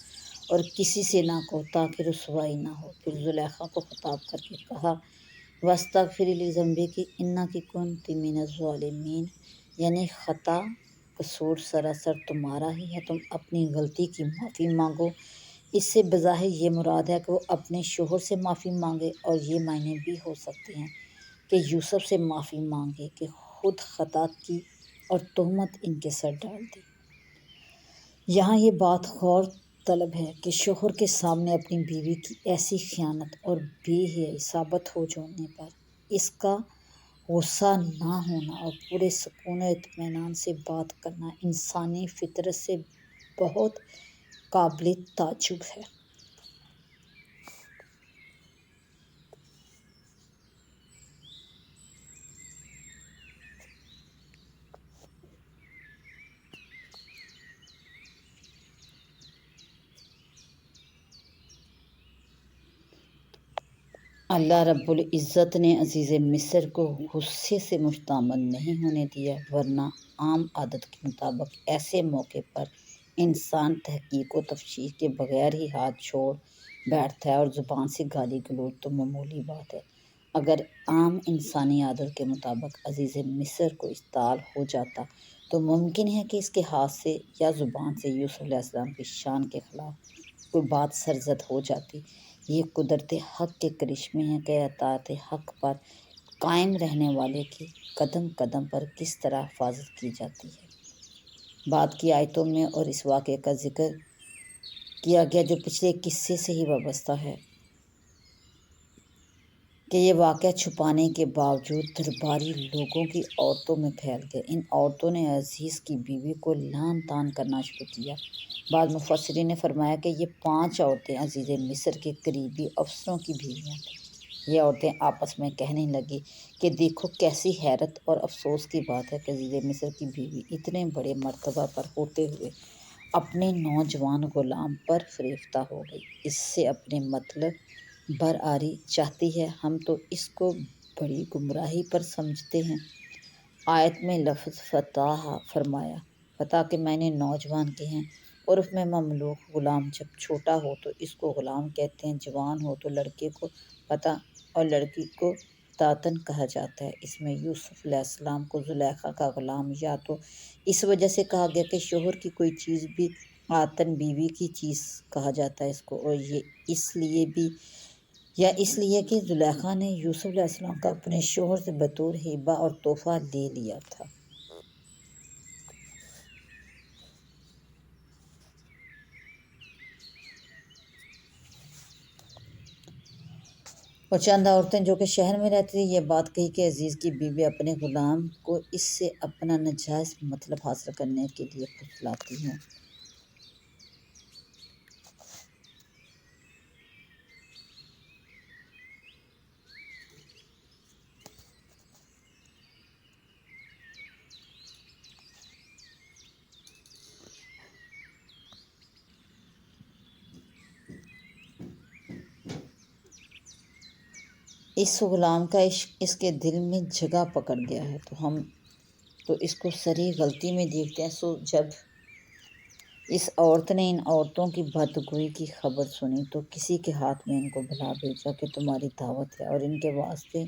اور کسی سے نہ کہو تاکہ رسوائی نہ ہو۔ پھر زلیخا کو خطاب کر کے کہا واستغفری لذنبک انک کنت من الظالمین، یعنی خطا قصور سراسر تمہارا ہی ہے، تم اپنی غلطی کی معافی مانگو۔ اس سے بظاہر یہ مراد ہے کہ وہ اپنے شوہر سے معافی مانگے، اور یہ معنی بھی ہو سکتے ہیں کہ یوسف سے معافی مانگے کہ خود خطا کی اور تہمت ان کے سر ڈال دی۔ یہاں یہ بات غور طلب ہے کہ شوہر کے سامنے اپنی بیوی کی ایسی خیانت اور بے حیائی ثابت ہو جانے پر اس کا غصہ نہ ہونا اور پورے سکون و اطمینان سے بات کرنا انسانی فطرت سے بہت قابل تعجب ہے۔ اللہ رب العزت نے عزیز مصر کو غصے سے مشتعل نہیں ہونے دیا، ورنہ عام عادت کے مطابق ایسے موقع پر انسان تحقیق و تفتیش کے بغیر ہی ہاتھ چھوڑ بیٹھتا ہے، اور زبان سے گالی گلوچ تو معمولی بات ہے۔ اگر عام انسانی عادت کے مطابق عزیز مصر کو اسطال ہو جاتا تو ممکن ہے کہ اس کے ہاتھ سے یا زبان سے یوسف علیہ السلام کی شان کے خلاف کوئی بات سرزد ہو جاتی۔ یہ قدرت حق کے کرشمے ہیں کہ اطاعت حق پر قائم رہنے والے کی قدم قدم پر کس طرح حفاظت کی جاتی ہے۔ بعد کی آیتوں میں اور اس واقعے کا ذکر کیا گیا جو پچھلے قصے سے ہی وابستہ ہے کہ یہ واقعہ چھپانے کے باوجود درباری لوگوں کی عورتوں میں پھیل گیا۔ ان عورتوں نے عزیز کی بیوی کو لعن طعن کرنا شروع کیا۔ بعض مفسرین نے فرمایا کہ یہ 5 عورتیں عزیز مصر کے قریبی افسروں کی بیویاں تھیں۔ یہ عورتیں آپس میں کہنے لگیں کہ دیکھو کیسی حیرت اور افسوس کی بات ہے کہ عزیز مصر کی بیوی اتنے بڑے مرتبہ پر ہوتے ہوئے اپنے نوجوان غلام پر فریفتہ ہو گئی۔ اس سے اپنے مطلب برآری چاہتی ہے، ہم تو اس کو بڑی گمراہی پر سمجھتے ہیں۔ آیت میں لفظ فتح فرمایا، فتح کے معنی نوجوان کے ہیں۔ عرف میں مملوک غلام جب چھوٹا ہو تو اس کو غلام کہتے ہیں، جوان ہو تو لڑکے کو فتح اور لڑکی کو تاتن کہا جاتا ہے۔ اس میں یوسف علیہ السلام کو زلیخا کا غلام یا تو اس وجہ سے کہا گیا کہ شوہر کی کوئی چیز بھی آتن بیوی کی چیز کہا جاتا ہے اس کو، اور یہ اس لیے بھی یا اس لیے کہ زلیخا نے یوسف علیہ السلام کا اپنے شوہر سے بطور ہبہ اور تحفہ لے لیا تھا۔ اور چند عورتیں جو کہ شہر میں رہتی تھیں یہ بات کہی کہ عزیز کی بیوی اپنے غلام کو اس سے اپنا ناجائز مطلب حاصل کرنے کے لیے پھسلاتی ہیں۔ اس غلام کا عشق اس کے دل میں جگہ پکڑ گیا ہے، تو اس کو صریح غلطی میں دیکھتے ہیں۔ سو جب اس عورت نے ان عورتوں کی بدگوئی کی خبر سنی تو کسی کے ہاتھ میں ان کو بلا بھیجا کہ تمہاری دعوت ہے، اور ان کے واسطے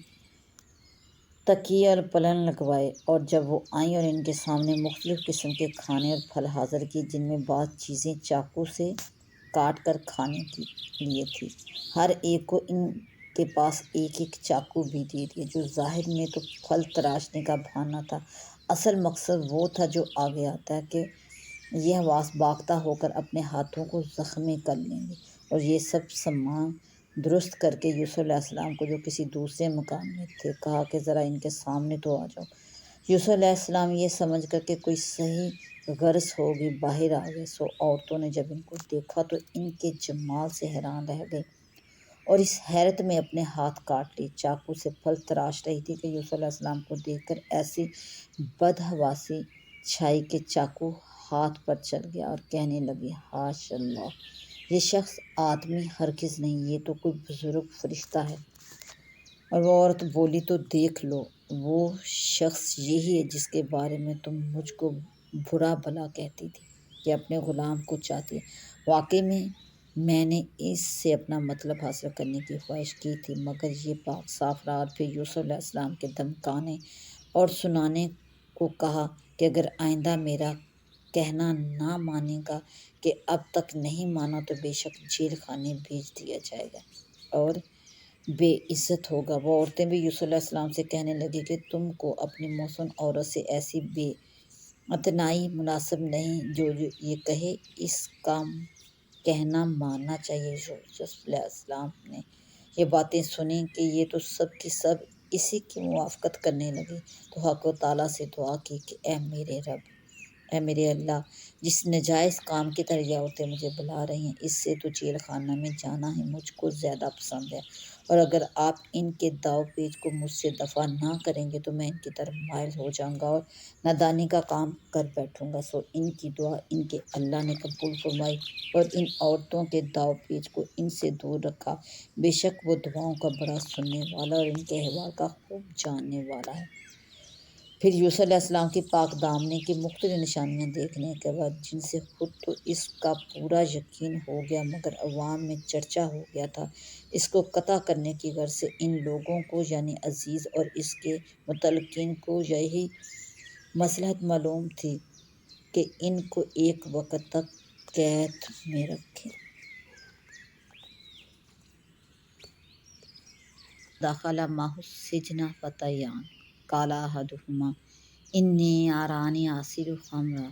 تکیے اور پلنگ لگوائے، اور جب وہ آئیں اور ان کے سامنے مختلف قسم کے کھانے اور پھل حاضر کیے جن میں بعض چیزیں چاقو سے کاٹ کر کھانے کے لیے تھی، ہر ایک کو ان کے پاس ایک ایک چاقو بھی دے دیا، جو ظاہر میں تو پھل تراشنے کا بہانہ تھا، اصل مقصد وہ تھا جو آگے آتا ہے کہ یہ حواس باختہ ہو کر اپنے ہاتھوں کو زخمی کر لیں گے۔ اور یہ سب سامان درست کر کے یوسف علیہ السلام کو، جو کسی دوسرے مکان میں تھے، کہا کہ ذرا ان کے سامنے تو آ جاؤ۔ یوسف علیہ السلام یہ سمجھ کر کہ کوئی صحیح غرض ہوگی باہر آ گئے۔ سو عورتوں نے جب ان کو دیکھا تو ان کے جمال سے حیران رہ گئی، اور اس حیرت میں اپنے ہاتھ کاٹ لیے۔ چاقو سے پھل تراش رہی تھی کہ یوسف علیہ السلام کو دیکھ کر ایسی بدحواسی چھائی کہ چاقو ہاتھ پر چل گیا، اور کہنے لگی، حاش اللہ، یہ شخص آدمی ہرگز نہیں، یہ تو کوئی بزرگ فرشتہ ہے۔ اور وہ عورت بولی، تو دیکھ لو، وہ شخص یہی ہے جس کے بارے میں تم مجھ کو برا بھلا کہتی تھی کہ اپنے غلام کو چاہتی ہے۔ واقعی میں نے اس سے اپنا مطلب حاصل کرنے کی خواہش کی تھی، مگر یہ پاک صاف رات پھر یوسف علیہ السلام کے دھمکانے اور سنانے کو کہا کہ اگر آئندہ میرا کہنا نہ مانے گا کہ اب تک نہیں مانا تو بے شک جیل خانے بھیج دیا جائے گا اور بے عزت ہوگا۔ وہ عورتیں بھی یوسف علیہ السلام سے کہنے لگی کہ تم کو اپنی محسن عورت سے ایسی بے اعتنائی مناسب نہیں، جو یہ کہے اس کا کہنا ماننا چاہیے۔ یوسف علیہ السلام نے یہ باتیں سنیں کہ یہ تو سب کی سب اسی کی موافقت کرنے لگے، تو حق و تعالیٰ سے دعا کی کہ اے میرے رب، اے میرے اللہ، جس ناجائز کام کی طرح یہ عورتیں مجھے بلا رہی ہیں، اس سے تو جیل خانہ میں جانا ہی مجھ کو زیادہ پسند ہے، اور اگر آپ ان کے داؤ پیچ کو مجھ سے دفع نہ کریں گے تو میں ان کی طرف مائل ہو جاؤں گا اور نادانی کا کام کر بیٹھوں گا۔ سو ان کی دعا ان کے اللہ نے قبول فرمائی اور ان عورتوں کے داؤ پیچ کو ان سے دور رکھا۔ بے شک وہ دعاؤں کا بڑا سننے والا اور ان کے احوال کا خوب جاننے والا ہے۔ پھر یوسف علیہ السلام کی پاک دامنی کی مختلف نشانیاں دیکھنے کے بعد، جن سے خود تو اس کا پورا یقین ہو گیا مگر عوام میں چرچا ہو گیا تھا، اس کو قطع کرنے کی غرض سے ان لوگوں کو یعنی عزیز اور اس کے متعلقین کو یہی مصلحت معلوم تھی کہ ان کو ایک وقت تک قید میں رکھے۔ دخل معه السجن فتیان قال احدهما انی ارانی اعصر خمرا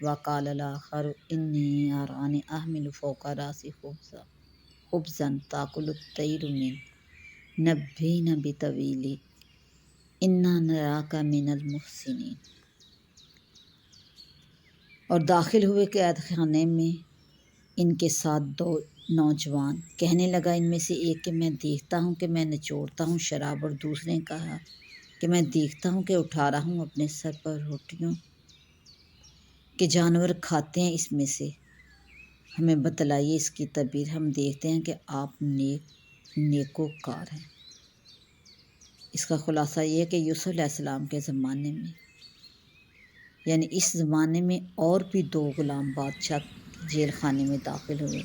وقال الاخر انی ارانی احمل فوق راسی خبزا تاکل الطیر منه نبئنا بتأویلہ انا نراک من المحسنین۔ اور داخل ہوئے قید خانے میں ان کے ساتھ دو نوجوان۔ کہنے لگا ان میں سے ایک کہ میں دیکھتا ہوں کہ میں نچوڑتا ہوں شراب، اور دوسرے نے کہا کہ میں دیکھتا ہوں کہ اٹھا رہا ہوں اپنے سر پر روٹیوں کہ جانور کھاتے ہیں اس میں سے، ہمیں بتلائیے اس کی تعبیر، ہم دیکھتے ہیں کہ آپ نیکوکار ہیں۔ اس کا خلاصہ یہ ہے کہ یوسف علیہ السلام کے زمانے میں یعنی اس زمانے میں اور بھی دو غلام بادشاہ جیل خانے میں داخل ہوئے،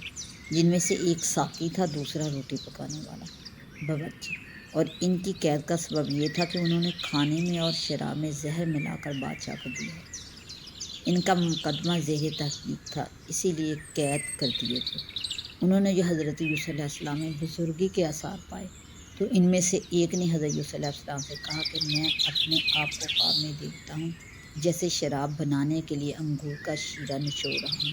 جن میں سے ایک ساقی تھا، دوسرا روٹی پکانے والا باورچی، اور ان کی قید کا سبب یہ تھا کہ انہوں نے کھانے میں اور شراب میں زہر ملا کر بادشاہ کو دیا۔ ان کا مقدمہ زیر تحقیق تھا، اسی لیے قید کر دیے تھے۔ انہوں نے جو حضرت یوسف علیہ السلام میں بزرگی کے آثار پائے، تو ان میں سے ایک نے حضرت یوسف علیہ السلام سے کہا کہ میں اپنے آپ کو خواب میں دیکھتا ہوں جیسے شراب بنانے کے لیے انگور کا شیرہ نچوڑ رہا ہوں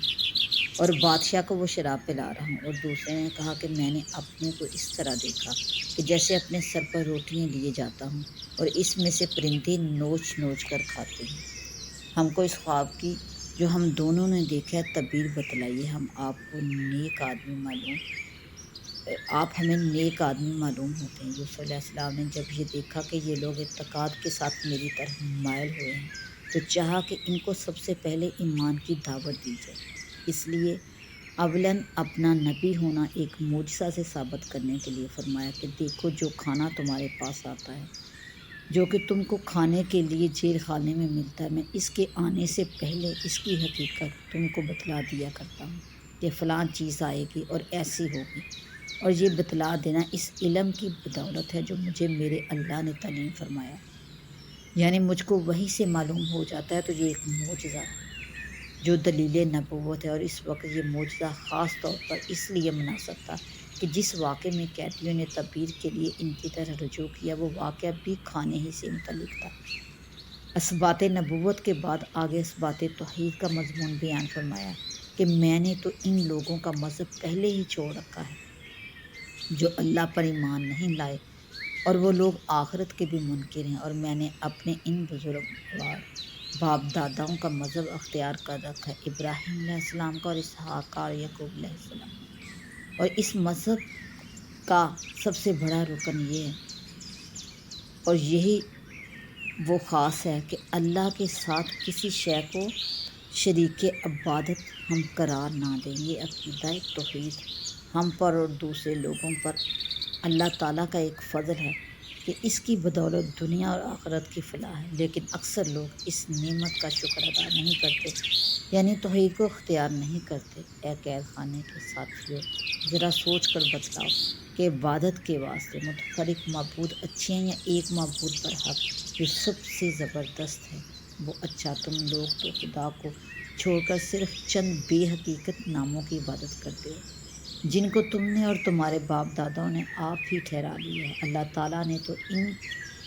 اور بادشاہ کو وہ شراب پلا رہا ہوں۔ اور دوسرے نے کہا کہ میں نے اپنے کو اس طرح دیکھا کہ جیسے اپنے سر پر روٹیاں لیے جاتا ہوں اور اس میں سے پرندے نوچ نوچ کر کھاتے ہیں۔ ہم کو اس خواب کی جو ہم دونوں نے دیکھا ہے تعبیر بتلائیے، آپ ہمیں نیک آدمی معلوم ہوتے ہیں۔ یوسف علیہ السلام نے جب یہ دیکھا کہ یہ لوگ اعتقاد کے ساتھ میری طرف مائل ہوئے ہیں تو چاہا کہ ان کو سب سے پہلے ایمان کی دعوت دی جائے۔ اس لیے اولاً اپنا نبی ہونا ایک معجزہ سے ثابت کرنے کے لیے فرمایا کہ دیکھو جو کھانا تمہارے پاس آتا ہے، جو کہ تم کو کھانے کے لیے جیل خانے میں ملتا ہے، میں اس کے آنے سے پہلے اس کی حقیقت تم کو بتلا دیا کرتا ہوں کہ فلاں چیز آئے گی اور ایسی ہوگی، اور یہ بتلا دینا اس علم کی بدولت ہے جو مجھے میرے اللہ نے تعلیم فرمایا، یعنی مجھ کو وحی سے معلوم ہو جاتا ہے، تو یہ ایک معجزہ ہے جو دلیل نبوت ہے۔ اور اس وقت یہ معجزہ خاص طور پر اس لیے مناسب تھا کہ جس واقعے میں قیدیوں نے تعبیر کے لیے ان کی طرح رجوع کیا وہ واقعہ بھی کھانے ہی سے متعلق تھا۔ اثبات نبوت کے بعد آگے اثبات توحید کا مضمون بیان فرمایا کہ میں نے تو ان لوگوں کا مذہب پہلے ہی چھوڑ رکھا ہے جو اللہ پر ایمان نہیں لائے، اور وہ لوگ آخرت کے بھی منکر ہیں، اور میں نے اپنے ان بزرگوار باپ داداؤں کا مذہب اختیار کر رکھا ہے، ابراہیم علیہ السلام کا اور اسحاق اور یعقوب علیہ السلام، اور اس مذہب کا سب سے بڑا رکن یہ ہے اور یہی وہ خاص ہے کہ اللہ کے ساتھ کسی شے کو شریک عبادت ہم قرار نہ دیں۔ یہ عقیدہ توحید ہم پر اور دوسرے لوگوں پر اللہ تعالیٰ کا ایک فضل ہے کہ اس کی بدولت دنیا اور آخرت کی فلاح ہے، لیکن اکثر لوگ اس نعمت کا شکر ادا نہیں کرتے، یعنی توحید کو اختیار نہیں کرتے۔ اے قید خانے کے ساتھیوں، ذرا سوچ کر بتلاؤ کہ عبادت کے واسطے متفرق معبود اچھے ہیں یا ایک معبود برحق جو سب سے زبردست ہے؟ وہ اچھا، تم لوگ تو خدا کو چھوڑ کر صرف چند بے حقیقت ناموں کی عبادت کرتے ہو جن کو تم نے اور تمہارے باپ داداؤں نے آپ ہی ٹھہرا لیا ہے۔ اللہ تعالیٰ نے تو ان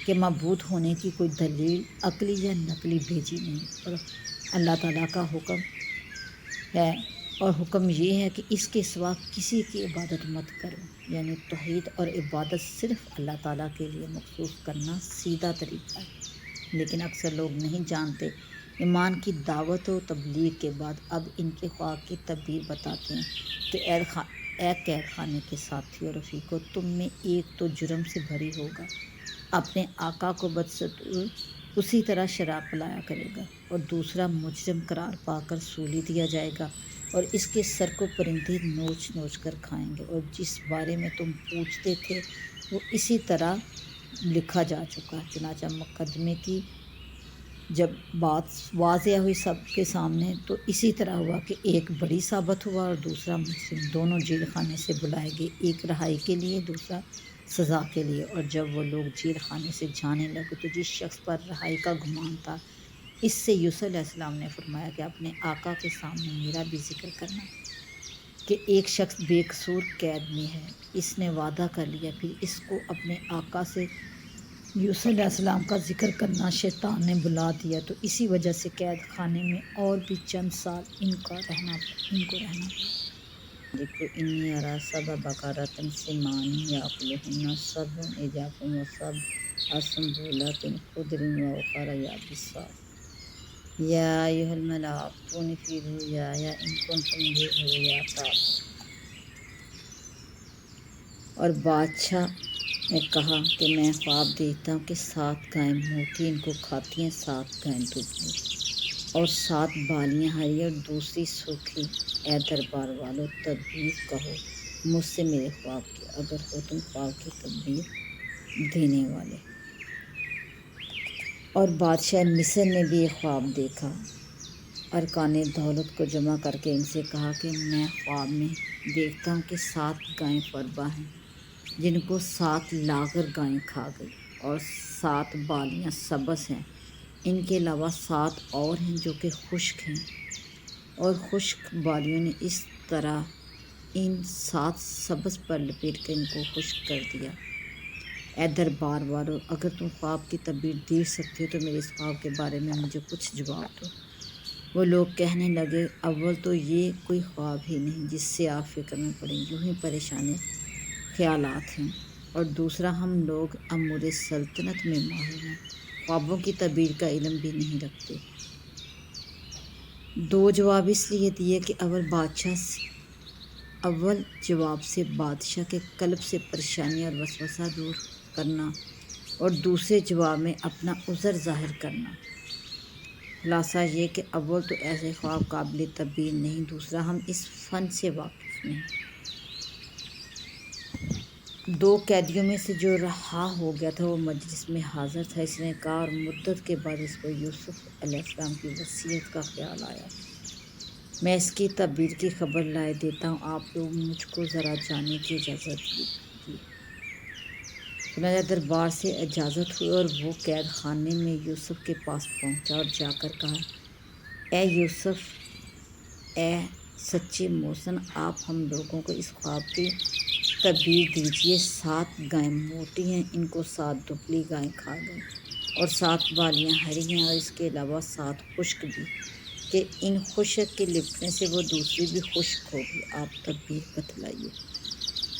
کے معبود ہونے کی کوئی دلیل عقلی یا نقلی بھیجی نہیں، اور اللہ تعالیٰ کا حکم ہے، اور حکم یہ ہے کہ اس کے سوا کسی کی عبادت مت کرو، یعنی توحید اور عبادت صرف اللہ تعالیٰ کے لیے مخصوص کرنا سیدھا طریقہ ہے، لیکن اکثر لوگ نہیں جانتے۔ ایمان کی دعوت و تبلیغ کے بعد اب ان کے خواہ کی تعبیر بتاتے ہیں۔ تو اے قید خانے کے ساتھی اور رفیقو، تم میں ایک تو جرم سے بھری ہوگا، اپنے آقا کو بدستور اسی طرح شراب پلایا کرے گا، اور دوسرا مجرم قرار پا کر سولی دیا جائے گا، اور اس کے سر کو پرندے نوچ نوچ کر کھائیں گے، اور جس بارے میں تم پوچھتے تھے وہ اسی طرح لکھا جا چکا ہے۔ چنانچہ مقدمے کی جب بات واضح ہوئی سب کے سامنے تو اسی طرح ہوا کہ ایک بڑی ثابت ہوا اور دوسرا مجرم، دونوں جیل خانے سے بلائے گئے، ایک رہائی کے لیے دوسرا سزا کے لیے۔ اور جب وہ لوگ جیل خانے سے جانے لگے تو جس شخص پر رہائی کا گمان تھا، اس سے یوسف علیہ السلام نے فرمایا کہ اپنے آقا کے سامنے میرا بھی ذکر کرنا کہ ایک شخص بے قصور قید میں ہے، اس نے وعدہ کر لیا۔ پھر اس کو اپنے آقا سے یوسف علیہ السلام کا ذکر کرنا شیطان نے بلا دیا، تو اسی وجہ سے قید خانے میں اور بھی چند سال ان کو رہنا پڑا۔ دیکھو انی ارا سبع بقرات سمان یاکلہن سبع عجاف وسبع سنبلات خضر واخر یابسات یا ایھا الملأ ائتونی فی رؤیای ان کنتم للرؤیا تعبرون۔ اور بادشاہ نے کہا کہ میں خواب دیکھتا ہوں کہ 7 گائیں موٹی ان کو کھاتی ہیں، 7 گائیں دبلی، اور 7 بالیاں ہری اور دوسری سوکھی۔ اے دربار والو، تعبیر کہو مجھ سے میرے خواب کی، اگر ہو تم خواب کی تعبیر دینے والے۔ اور بادشاہ مصر نے بھی یہ خواب دیکھا۔ ارکان دولت کو جمع کر کے ان سے کہا کہ میں خواب میں دیکھتا ہوں کہ 7 گائیں فربہ ہیں جن کو 7 لاغر گائیں کھا گئی، اور 7 بالیاں سبز ہیں، ان کے علاوہ 7 اور ہیں جو کہ خشک ہیں، اور خشک بالیوں نے اس طرح ان 7 سبز پر لپیٹ کر ان کو خشک کر دیا۔ اے دربار والو، اگر تم خواب کی تعبیر دے سکتے ہو تو میرے اس خواب کے بارے میں مجھے کچھ جواب دو۔ وہ لوگ کہنے لگے، اول تو یہ کوئی خواب ہی نہیں جس سے آپ فکر میں پڑیں، یوں ہی پریشان خیالات ہیں، اور دوسرا ہم لوگ امور سلطنت میں ماہر ہیں، خوابوں کی تعبیر کا علم بھی نہیں رکھتے۔ 2 جواب اس لیے دیے کہ اول جواب سے بادشاہ کے قلب سے پریشانی اور وسوسہ دور کرنا، اور دوسرے جواب میں اپنا عذر ظاہر کرنا۔ خلاصہ یہ کہ اول تو ایسے خواب قابل تعبیر نہیں، دوسرا ہم اس فن سے واقف نہیں۔ 2 قیدیوں میں سے جو رہا ہو گیا تھا وہ مجلس میں حاضر تھا، اس نے کہا، اور مدت کے بعد اس کو یوسف علیہ السلام کی وصیت کا خیال آیا، میں اس کی تعبیر کی خبر لائے دیتا ہوں، آپ لوگ مجھ کو ذرا جانے کی اجازت دیجیے۔ چنانچہ دربار سے اجازت ہوئی اور وہ قید خانے میں یوسف کے پاس پہنچا اور جا کر کہا، اے یوسف، اے سچے محسن، آپ ہم لوگوں کو اس خواب کی تدبیر دیجیے 7 گائیں موٹی ہیں، ان کو 7 دبلی گائیں کھا گئیں، اور 7 بالیاں ہری ہیں، اور اس کے علاوہ 7 خشک بھی، کہ ان خشک کے لپٹنے سے وہ دوسری بھی خشک ہوگی۔ آپ تدبیر بتلائیے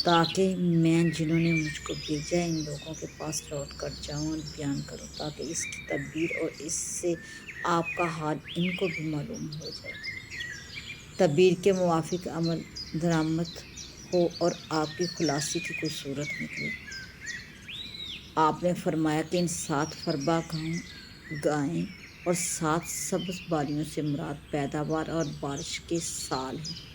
تاکہ میں جنہوں نے مجھ کو بھیجا ہے ان لوگوں کے پاس لوٹ کر جاؤں اور بیان کروں، تاکہ اس کی تدبیر اور اس سے آپ کا حال ان کو بھی معلوم ہو جائے، تدبیر کے موافق عمل درآمد ہو اور آپ کی خلاصی کی کوئی صورت نکلے۔ آپ نے فرمایا کہ ان 7 فربا گائیں اور 7 سبز بالیوں سے مراد پیداوار اور بارش کے سال ہیں۔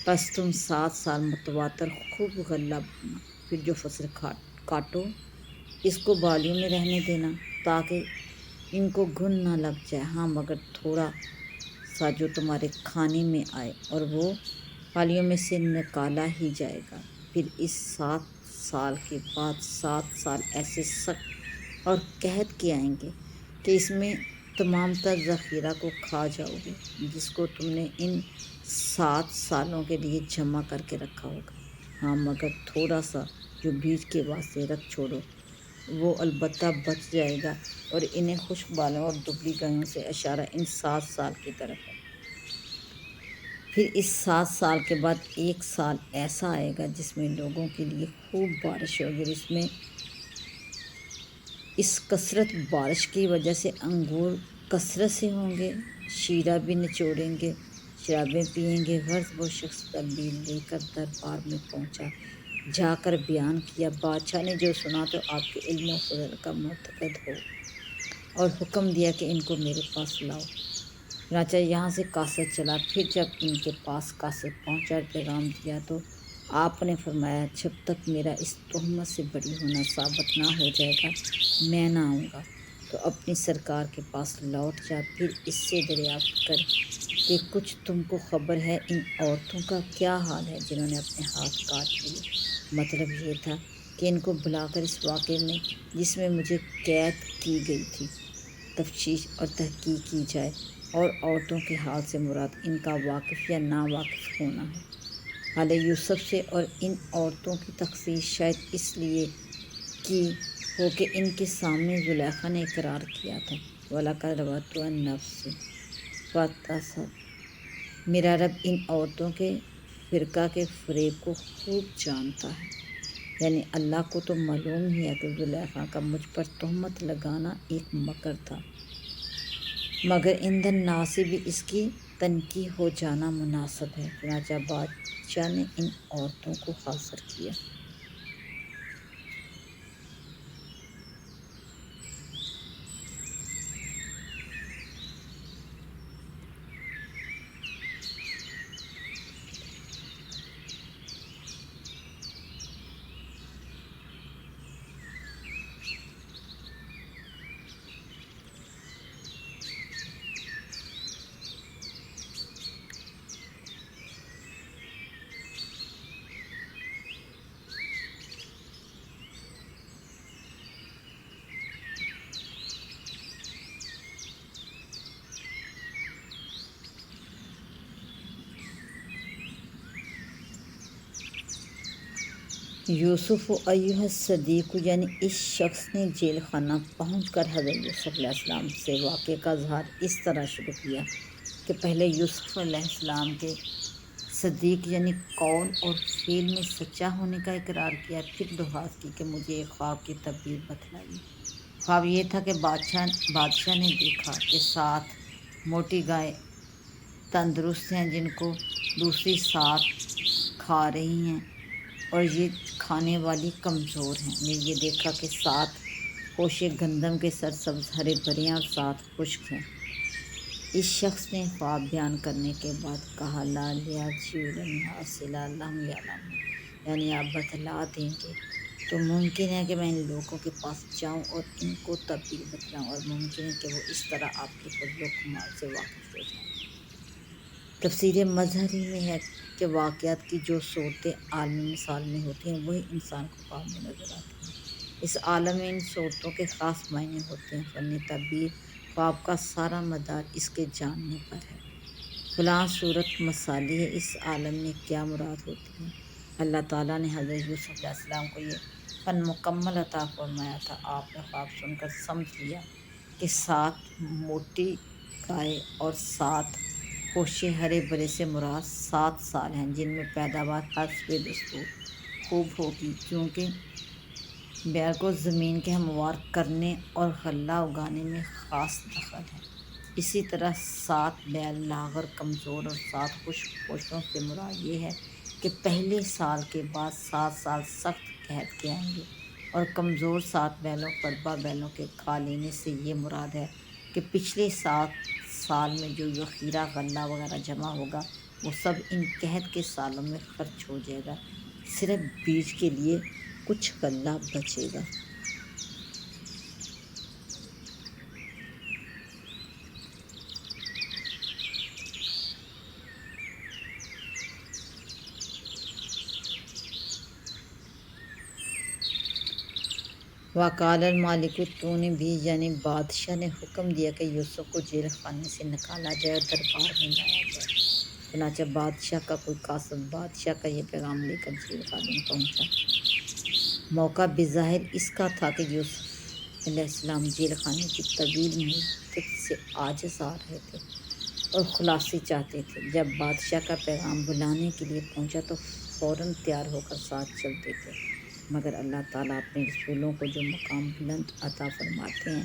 پس تم 7 سال متواتر خوب غلہ بونا، پھر جو فصل کاٹو اس کو بالیوں میں رہنے دینا تاکہ ان کو گھن نہ لگ جائے، ہاں مگر تھوڑا سا جو تمہارے کھانے میں آئے، اور وہ بالیوں میں سے نکالا ہی جائے گا۔ پھر اس 7 سال کے بعد 7 سال ایسے سخت اور قحط کے آئیں گے کہ اس میں تمام تر ذخیرہ کو کھا جاؤ گے جس کو تم نے ان 7 سالوں کے لیے جمع کر کے رکھا ہوگا، ہاں مگر تھوڑا سا جو بیج کے واسطے رکھ چھوڑو وہ البتہ بچ جائے گا، اور انہیں خشک بالوں اور دبلی گایوں سے اشارہ ان 7 سال کی طرف ہے۔ پھر اس 7 سال کے بعد 1 سال ایسا آئے گا جس میں لوگوں کے لیے خوب بارش ہوگی، اور اس میں اس کثرت بارش کی وجہ سے انگور کثرت سے ہوں گے، شیرہ بھی نچوڑیں گے، شرابیں پیئیں گے۔ غرض وہ شخص تدبیر لے کر دربار میں پہنچا، جا کر بیان کیا، بادشاہ نے جو سنا تو آپ کے علم و فضل کا معتقد ہو اور حکم دیا کہ ان کو میرے پاس لاؤ۔ چنانچہ یہاں سے قاصد چلا، پھر جب ان کے پاس قاصد پہنچا اور پیغام دیا تو آپ نے فرمایا جب تک میرا اس تہمت سے بری ہونا ثابت نہ ہو جائے گا میں نہ آؤں گا، تو اپنی سرکار کے پاس لوٹ جا، پھر اس سے دریافت کر کہ کچھ تم کو خبر ہے ان عورتوں کا کیا حال ہے جنہوں نے اپنے ہاتھ کاٹ لیے۔ مطلب یہ تھا کہ ان کو بلا کر اس واقعے میں جس میں مجھے قید کی گئی تھی تفتیش اور تحقیق کی جائے، اور عورتوں کے حال سے مراد ان کا واقف یا نا واقف ہونا ہے حال یوسف سے، اور ان عورتوں کی تخصیص شاید اس لیے کی ہو کہ ان کے سامنے زلیخا نے اقرار کیا تھا، وَلَقَدْ رَوَدتُّ عَن نَفْسِهِ فَاعْتَرَفَتْ، میرا رب ان عورتوں کے فرقہ کے فریب کو خوب جانتا ہے، یعنی اللہ کو تو معلوم ہی ہے کہ زلیخا کا مجھ پر تہمت لگانا ایک مکر تھا، مگر عند الناس بھی اس کی تنقیح ہو جانا مناسب ہے۔ چنانچہ بادشاہ نے ان عورتوں کو حاضر کیا۔ یوسف ایھا الصدیق، یعنی اس شخص نے جیل خانہ پہنچ کر حضرت یوسف علیہ السلام سے واقعے کا اظہار اس طرح شروع کیا کہ پہلے یوسف علیہ السلام کے صدیق یعنی قول اور فعل میں سچا ہونے کا اقرار کیا، پھر درخواست کی کہ مجھے ایک خواب کی تعبیر بتلائیے۔ خواب یہ تھا کہ بادشاہ نے دیکھا کہ 7 موٹی گائیں تندرست ہیں جن کو دوسری 7 کھا رہی ہیں، اور یہ کھانے والی کمزور ہیں۔ میں یہ دیکھا کہ 7 خوشے گندم کے سرسبز ہرے بھرے ہیں اور 7 خشک ہیں۔ اس شخص نے خواب بیان کرنے کے بعد کہا لا یرجعون الناس الا لهم یعلمون، یعنی آپ بتلا دیں گے تو ممکن ہے کہ میں ان لوگوں کے پاس جاؤں اور ان کو تعبیر بتلاؤں، اور ممکن ہے کہ وہ اس طرح آپ کے فضل و کمال سے واقف ہو جائیں۔ تفسیر مظہری میں ہے کہ واقعات کی جو صورتیں عالمی مثال میں ہوتی ہیں وہی انسان کو خواب میں نظر آتی ہیں۔ اس عالم میں ان صورتوں کے خاص معنی ہوتے ہیں۔ فن تعبیر خواب کا سارا مدار اس کے جاننے پر ہے۔ فلاں صورت مثالی ہے، اس عالم میں کیا مراد ہوتی ہے؟ اللہ تعالیٰ نے حضرت یوسف علیہ السلام کو یہ فن مکمل عطا فرمایا تھا۔ آپ نے خواب سن کر سمجھ لیا کہ 7 موٹی گائے اور 7 ہوشے ہرے بھرے سے مراد 7 سال ہیں، جن میں پیداوار حسب دستور خوب ہوگی، کیونکہ بیل کو زمین کے ہموار کرنے اور غلہ اگانے میں خاص دخل ہے۔ اسی طرح 7 بیل لاغر کمزور اور 7 خشک پوشوں سے مراد یہ ہے کہ پہلے سال کے بعد 7 سال سخت قحط کے آئیں گے، اور کمزور 7 بیلوں قربا بیلوں کے کھا لینے سے یہ مراد ہے کہ پچھلے 7 سال میں جو ذخیرہ غلہ وغیرہ جمع ہوگا وہ سب ان قحط کے سالوں میں خرچ ہو جائے گا، صرف بیج کے لیے کچھ غلہ بچے گا۔ وقال المالک، تو نے بھی یعنی بادشاہ نے حکم دیا کہ یوسف کو جیل خانے سے نکالا جائے اور دربار میں لایا جائے۔ چنانچہ بادشاہ کا کوئی قاصد بادشاہ کا یہ پیغام لے کر جیل خانے میں پہنچا۔ موقع بظاہر اس کا تھا کہ یوسف علیہ السلام جیل خانے کی طویل مدت سے عاجز آ رہے تھے اور خلاصی چاہتے تھے۔ جب بادشاہ کا پیغام بلانے کے لیے پہنچا تو فوراً تیار ہو کر ساتھ چلتے تھے، مگر اللہ تعالیٰ اپنے رسولوں کو جو مقام بلند عطا فرماتے ہیں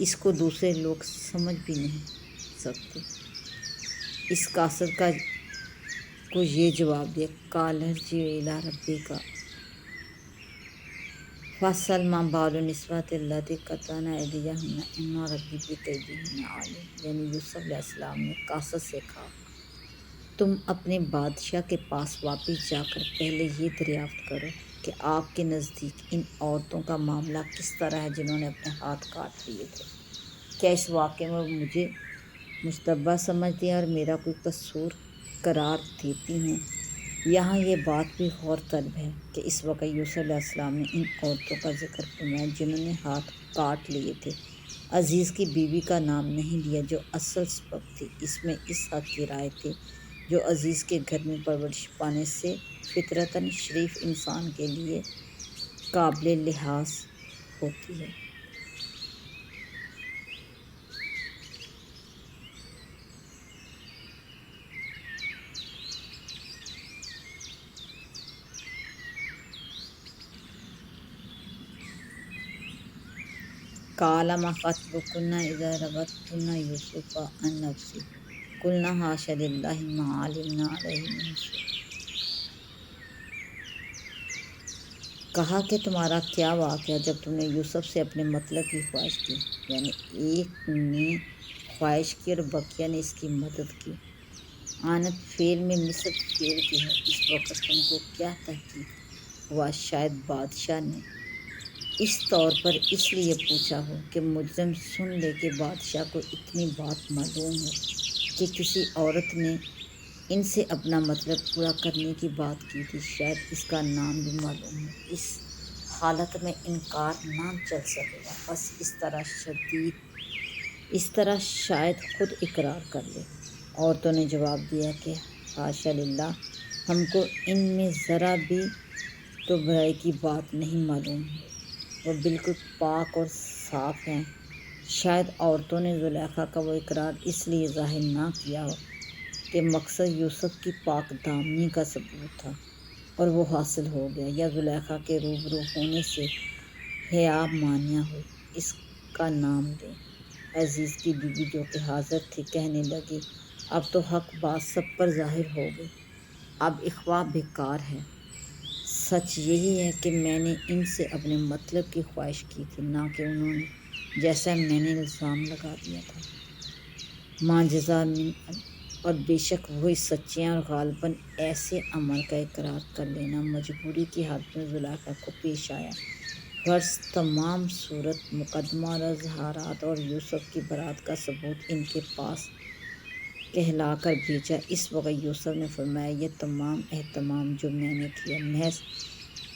اس کو دوسرے لوگ سمجھ بھی نہیں سکتے۔ اس قاصد کو یہ جواب دیا، قال ارجعوا الی ربک فاسأل ما بال النسوة اللتی قطعن ایدیہن ان ربی بکیدہن علیم۔ یعنی یوسف علیہ السلام نے قاصد سے کہا، تم اپنے بادشاہ کے پاس واپس جا کر پہلے یہ دریافت کرو کہ آپ کے نزدیک ان عورتوں کا معاملہ کس طرح ہے جنہوں نے اپنے ہاتھ کاٹ لیے تھے۔ کیا اس واقعے میں وہ مجھے مشتبہ سمجھتی ہیں اور میرا کوئی قصور قرار دیتی ہیں؟ یہاں یہ بات بھی غور طلب ہے کہ اس وقت یوسف علیہ السلام نے ان عورتوں کا ذکر فرمایا جنہوں نے ہاتھ کاٹ لیے تھے، عزیز کی بیوی کا نام نہیں لیا جو اصل سبب تھی۔ اس میں اس حق کی رائے تھی جو عزیز کے گھر میں پرورش پانے سے فطرتاً شریف انسان کے لیے قابل لحاظ ہوتی ہے۔ قال ما خطبکن اذا راودتن یوسف عن نفسہ قلنا حاشا للہ ما علمنا علیہ من سوء۔ کہا کہ تمہارا کیا واقعہ جب تم نے یوسف سے اپنے مطلب کی خواہش کی، یعنی ایک نے خواہش کی اور بقیہ نے اس کی مدد کی۔ آنت فعل میں مثل فعل کی ہے۔ اس وقت تم کو کیا تحقیق ہوا؟ شاید بادشاہ نے اس طور پر اس لیے پوچھا ہو کہ مجرم سن لے کہ بادشاہ کو اتنی بات معلوم ہو کہ کسی عورت نے ان سے اپنا مطلب پورا کرنے کی بات کی تھی، شاید اس کا نام بھی معلوم ہو۔ اس حالت میں انکار نہ چل سکے گا، بس اس طرح شاید خود اقرار کر لے۔ عورتوں نے جواب دیا کہ حاشا للہ، ہم کو ان میں ذرا بھی تو برائی کی بات نہیں معلوم ہے، وہ بالکل پاک اور صاف ہیں۔ شاید عورتوں نے زلیخا کا وہ اقرار اس لیے ظاہر نہ کیا ہو کہ مقصد یوسف کی پاک دامنی کا ثبوت تھا اور وہ حاصل ہو گیا، یا زلیخا کے روبرو ہونے سے حیا مانیہ ہوئی۔ اس کا نام لیں۔ عزیز کی بیوی جو کہ حاضر تھی کہنے لگی، اب تو حق بات سب پر ظاہر ہو گئی، اب اغوا بیکار ہے۔ سچ یہی ہے کہ میں نے ان سے اپنے مطلب کی خواہش کی تھی، نہ کہ انہوں نے جیسا میں نے الزام لگا دیا تھا۔ ما جزا من اور بے شک وہی سچے ہیں، اور غالباً ایسے عمل کا اقرار کر لینا مجبوری کی حالت میں زلیخا کو پیش آیا۔ غرض تمام صورت مقدمہ اور اظہارات اور یوسف کی برات کا ثبوت ان کے پاس کہلا کر بھیجا۔ اس وقت یوسف نے فرمایا، یہ تمام اہتمام جو میں نے کیا محض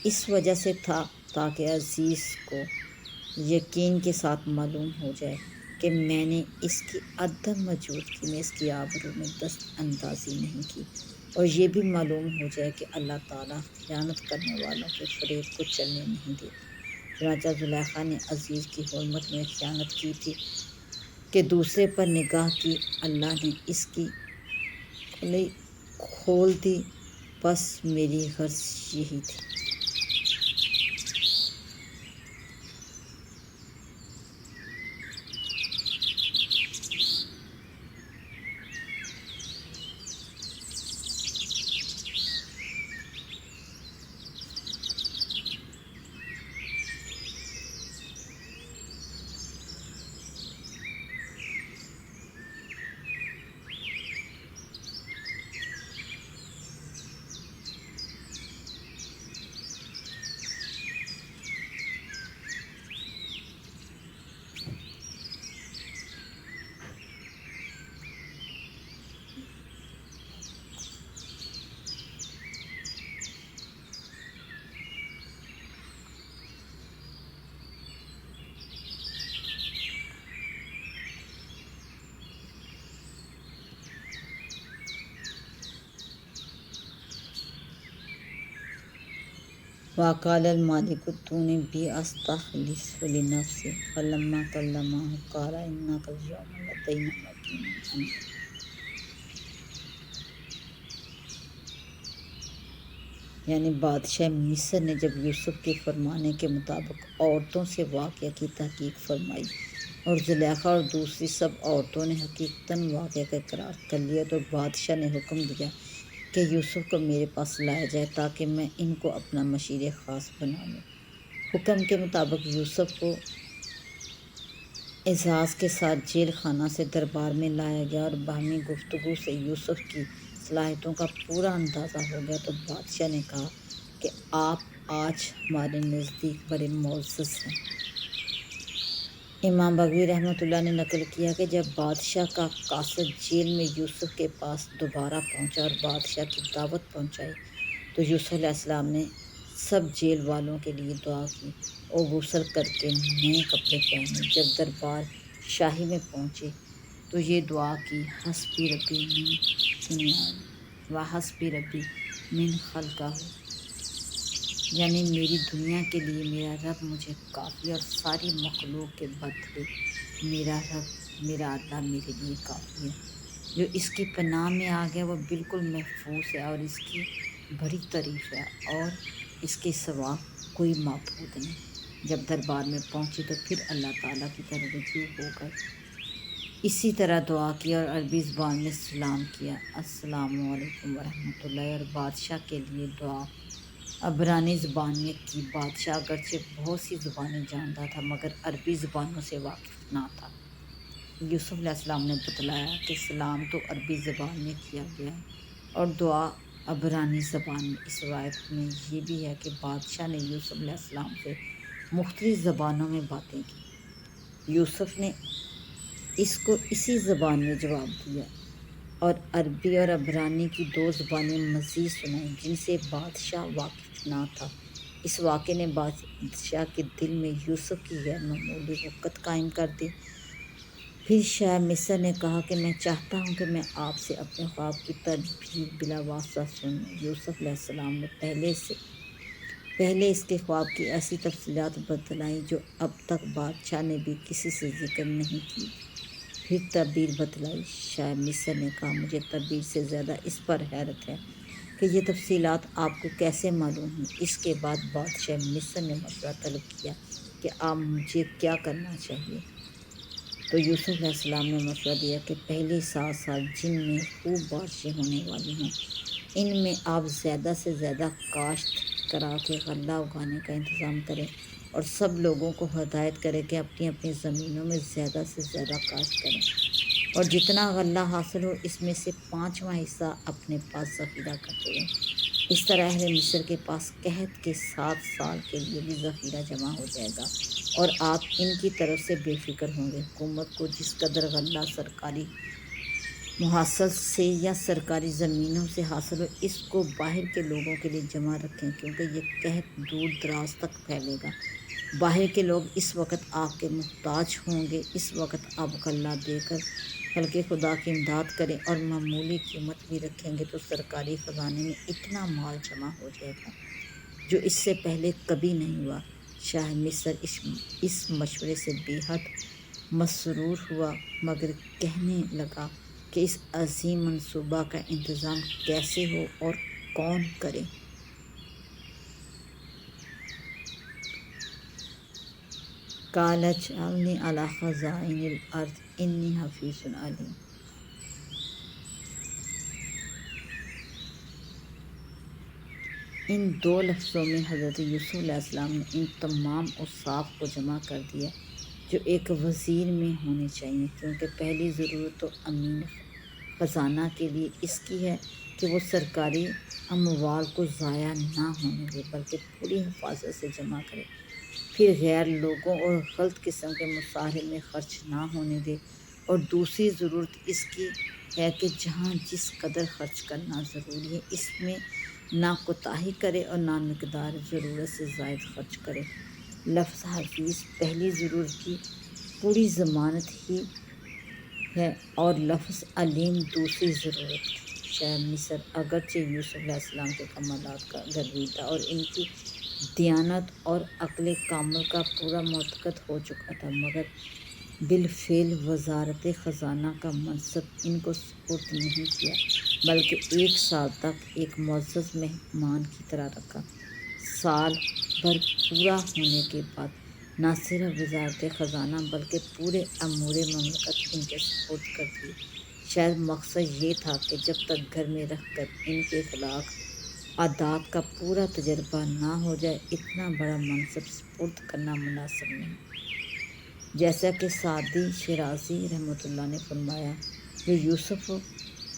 اس وجہ سے تھا تاکہ عزیز کو یقین کے ساتھ معلوم ہو جائے کہ میں نے اس کی عدم موجودگی میں اس کی آبرو میں دست اندازی نہیں کی۔ اور یہ بھی معلوم ہو جائے کہ اللہ تعالیٰ خیانت کرنے والوں کے فریب کو چلنے نہیں دیتا۔ چنانچہ زلیخا نے عزیز کی حرمت میں خیانت کی تھی کہ دوسرے پر نگاہ کی، اللہ نے اس کی کھلی کھول دی، بس میری غرض یہی تھی۔ وقال المالک ائتونی بہ استخلصہ لنفسی فلما کلمہ قال انک الیوم لدینا مکین امین۔ یعنی بادشاہ مصر نے جب یوسف کے فرمانے کے مطابق عورتوں سے واقعہ کی تحقیق فرمائی اور زلیخا اور دوسری سب عورتوں نے حقیقتاً واقعہ کا اقرار کر لیا، تو بادشاہ نے حکم دیا کہ یوسف کو میرے پاس لایا جائے تاکہ میں ان کو اپنا مشیر خاص بنا لوں۔ حکم کے مطابق یوسف کو اعزاز کے ساتھ جیل خانہ سے دربار میں لایا گیا اور باہمی گفتگو سے یوسف کی صلاحیتوں کا پورا اندازہ ہو گیا، تو بادشاہ نے کہا کہ آپ آج ہمارے نزدیک بڑے معزز ہیں۔ امام بغوی رحمۃ اللہ نے نقل کیا کہ جب بادشاہ کا قاصد جیل میں یوسف کے پاس دوبارہ پہنچا اور بادشاہ کی دعوت پہنچائی، تو یوسف علیہ السلام نے سب جیل والوں کے لیے دعا کی اور غسل کر کے نئے کپڑے پہنے۔ جب دربار شاہی میں پہنچے تو یہ دعا کی، حسبی ربی من دنیا و حسبی ربی من خلقہ، یعنی میری دنیا کے لیے میرا رب مجھے کافی اور ساری مخلوق کے بدلے میرا رب میرا اللہ میرے لیے کافی ہے۔ جو اس کی پناہ میں آ گیا وہ بالکل محفوظ ہے اور اس کی بڑی تعریف ہے اور اس کے سوا کوئی معبود نہیں۔ جب دربار میں پہنچی تو پھر اللہ تعالیٰ کی طرف رجوع ہو کر اسی طرح دعا کی اور عربی زبان میں سلام کیا، السلام علیکم ورحمۃ اللہ، اور بادشاہ کے لیے دعا عبرانی زبان میں کی۔ بادشاہ اگرچہ بہت سی زبانیں جانتا تھا مگر عربی زبانوں سے واقف نہ تھا۔ یوسف علیہ السلام نے بتلایا کہ سلام تو عربی زبان میں کیا گیا ہے اور دعا عبرانی زبان میں۔ اس روایت میں یہ بھی ہے کہ بادشاہ نے یوسف علیہ السلام سے مختلف زبانوں میں باتیں کی۔ یوسف نے اس کو اسی زبان میں جواب دیا اور عربی اور عبرانی کی دو زبانیں مزید سنائیں جن سے بادشاہ واقف نہ تھا۔ اس واقعے نے بادشاہ کے دل میں یوسف کی غیر معمولی وقت قائم کر دی۔ پھر شاہ مصر نے کہا کہ میں چاہتا ہوں کہ میں آپ سے اپنے خواب کی تعبیر بلا واسطہ سنوں۔ یوسف علیہ السلام نے پہلے اس کے خواب کی ایسی تفصیلات بتلائیں جو اب تک بادشاہ نے بھی کسی سے ذکر نہیں کی۔ پھر تعبیر بتلائی۔ شاہ مصر نے کہا مجھے تعبیر سے زیادہ اس پر حیرت ہے کہ یہ تفصیلات آپ کو کیسے معلوم ہیں۔ اس کے بعد بادشاہ مصر نے مشورہ طلب کیا کہ اب مجھے کیا کرنا چاہیے، تو یوسف علیہ السلام نے مشورہ دیا کہ پہلے 7 سال جن میں خوب بارشیں ہونے والی ہیں ان میں آپ زیادہ سے زیادہ کاشت کرا کے غلہ اگانے کا انتظام کریں اور سب لوگوں کو ہدایت کریں کہ اپنی اپنی زمینوں میں زیادہ سے زیادہ کاشت کریں اور جتنا غلہ حاصل ہو اس میں سے 5واں حصہ اپنے پاس ذخیرہ کرتے رہیں۔ اس طرح اہل مصر کے پاس قحط کے 7 سال کے لیے بھی ذخیرہ جمع ہو جائے گا اور آپ ان کی طرف سے بے فکر ہوں گے۔ حکومت کو جس قدر غلہ سرکاری محاصل سے یا سرکاری زمینوں سے حاصل ہو اس کو باہر کے لوگوں کے لیے جمع رکھیں، کیونکہ یہ قحط دور دراز تک پھیلے گا۔ باہر کے لوگ اس وقت آپ کے محتاج ہوں گے، اس وقت آپ غلہ دے کر خلق خدا کی امداد کریں اور معمولی قیمت بھی رکھیں گے تو سرکاری خزانے میں اتنا مال جمع ہو جائے گا جو اس سے پہلے کبھی نہیں ہوا۔ شاہ مصر اس مشورے سے بے حد مسرور ہوا، مگر کہنے لگا کہ اس عظیم منصوبہ کا انتظام کیسے ہو اور کون کرے؟ قال اجعلنی علی خزائن الارض انی حفیظ علیم۔ ان دو لفظوں میں حضرت یوسف علیہ السلام نے ان تمام اوصاف کو جمع کر دیا جو ایک وزیر میں ہونے چاہیے، کیونکہ پہلی ضرورت تو امین خزانہ کے لیے اس کی ہے کہ وہ سرکاری اموال کو ضائع نہ ہونے دے بلکہ پوری حفاظت سے جمع کرے، پھر غیر لوگوں اور غلط قسم کے مصارف میں خرچ نہ ہونے دے، اور دوسری ضرورت اس کی ہے کہ جہاں جس قدر خرچ کرنا ضروری ہے اس میں نہ کوتاہی کرے اور نہ مقدار ضرورت سے زائد خرچ کرے۔ لفظ حفیظ پہلی ضرورت کی پوری ضمانت ہی ہے اور لفظ علیم دوسری ضرورت کی۔ شاہ مصر اگرچہ یوسف علیہ السلام کے کمالات کا گروی تھا اور ان کی دیانت اور عقل کامل کا پورا معتقد ہو چکا تھا، مگر بالفعل وزارت خزانہ کا منصب ان کو سپرد نہیں کیا بلکہ 1 سال تک ایک معزز مہمان کی طرح رکھا۔ سال بھر پورا ہونے کے بعد نہ صرف وزارت خزانہ بلکہ پورے امور مملکت ان کے سپرد کر دیے۔ شاید مقصد یہ تھا کہ جب تک گھر میں رہ کر ان کے اخلاق عادات کا پورا تجربہ نہ ہو جائے اتنا بڑا منصب سپرد کرنا مناسب نہیں۔ جیسا کہ سعدی شیرازی رحمۃ اللہ نے فرمایا، جو یوسف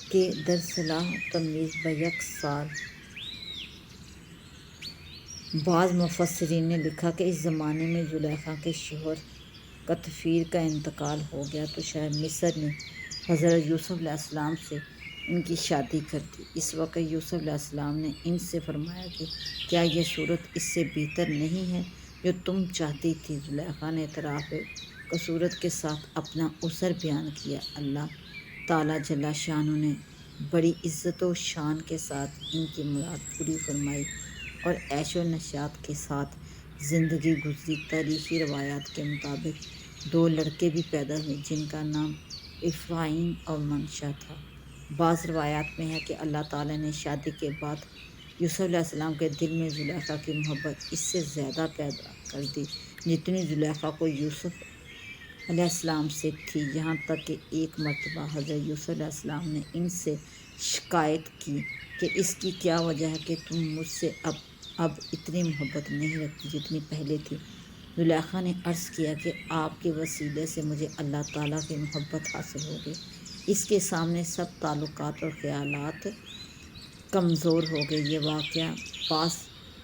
کے در صلاح و تمیز بیک سال۔ بعض مفسرین نے لکھا کہ اس زمانے میں زلیخا کے شوہر قطفیر کا انتقال ہو گیا تو شاہ مصر نے حضرت یوسف علیہ السلام سے ان کی شادی کر دی۔ اس وقت یوسف علیہ السلام نے ان سے فرمایا کہ کیا یہ صورت اس سے بہتر نہیں ہے جو تم چاہتی تھی؟ زلیخا نے اعتراف قصورت کے ساتھ اپنا عذر بیان کیا۔ اللہ تعالیٰ جل شانہ نے بڑی عزت و شان کے ساتھ ان کی مراد پوری فرمائی اور عیش و نشاط کے ساتھ زندگی گزری۔ تاریخی روایات کے مطابق 2 لڑکے بھی پیدا ہوئے جن کا نام افرائیم اور منشا تھا۔ بعض روایات میں ہے کہ اللہ تعالیٰ نے شادی کے بعد یوسف علیہ السلام کے دل میں زلیخا کی محبت اس سے زیادہ پیدا کر دی جتنی زلیخا کو یوسف علیہ السلام سے تھی، یہاں تک کہ ایک مرتبہ حضرت یوسف علیہ السلام نے ان سے شکایت کی کہ اس کی کیا وجہ ہے کہ تم مجھ سے اب اتنی محبت نہیں رکھتی جتنی پہلے تھی؟ زلیخا نے عرض کیا کہ آپ کے وسیلے سے مجھے اللہ تعالیٰ کی محبت حاصل ہو گئی۔ اس کے سامنے سب تعلقات اور خیالات کمزور ہو گئے۔ یہ واقعہ بعض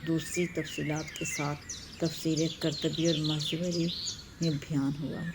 دوسری تفصیلات کے ساتھ تفسیر قرطبی اور ماوردی میں بیان ہوا ہے۔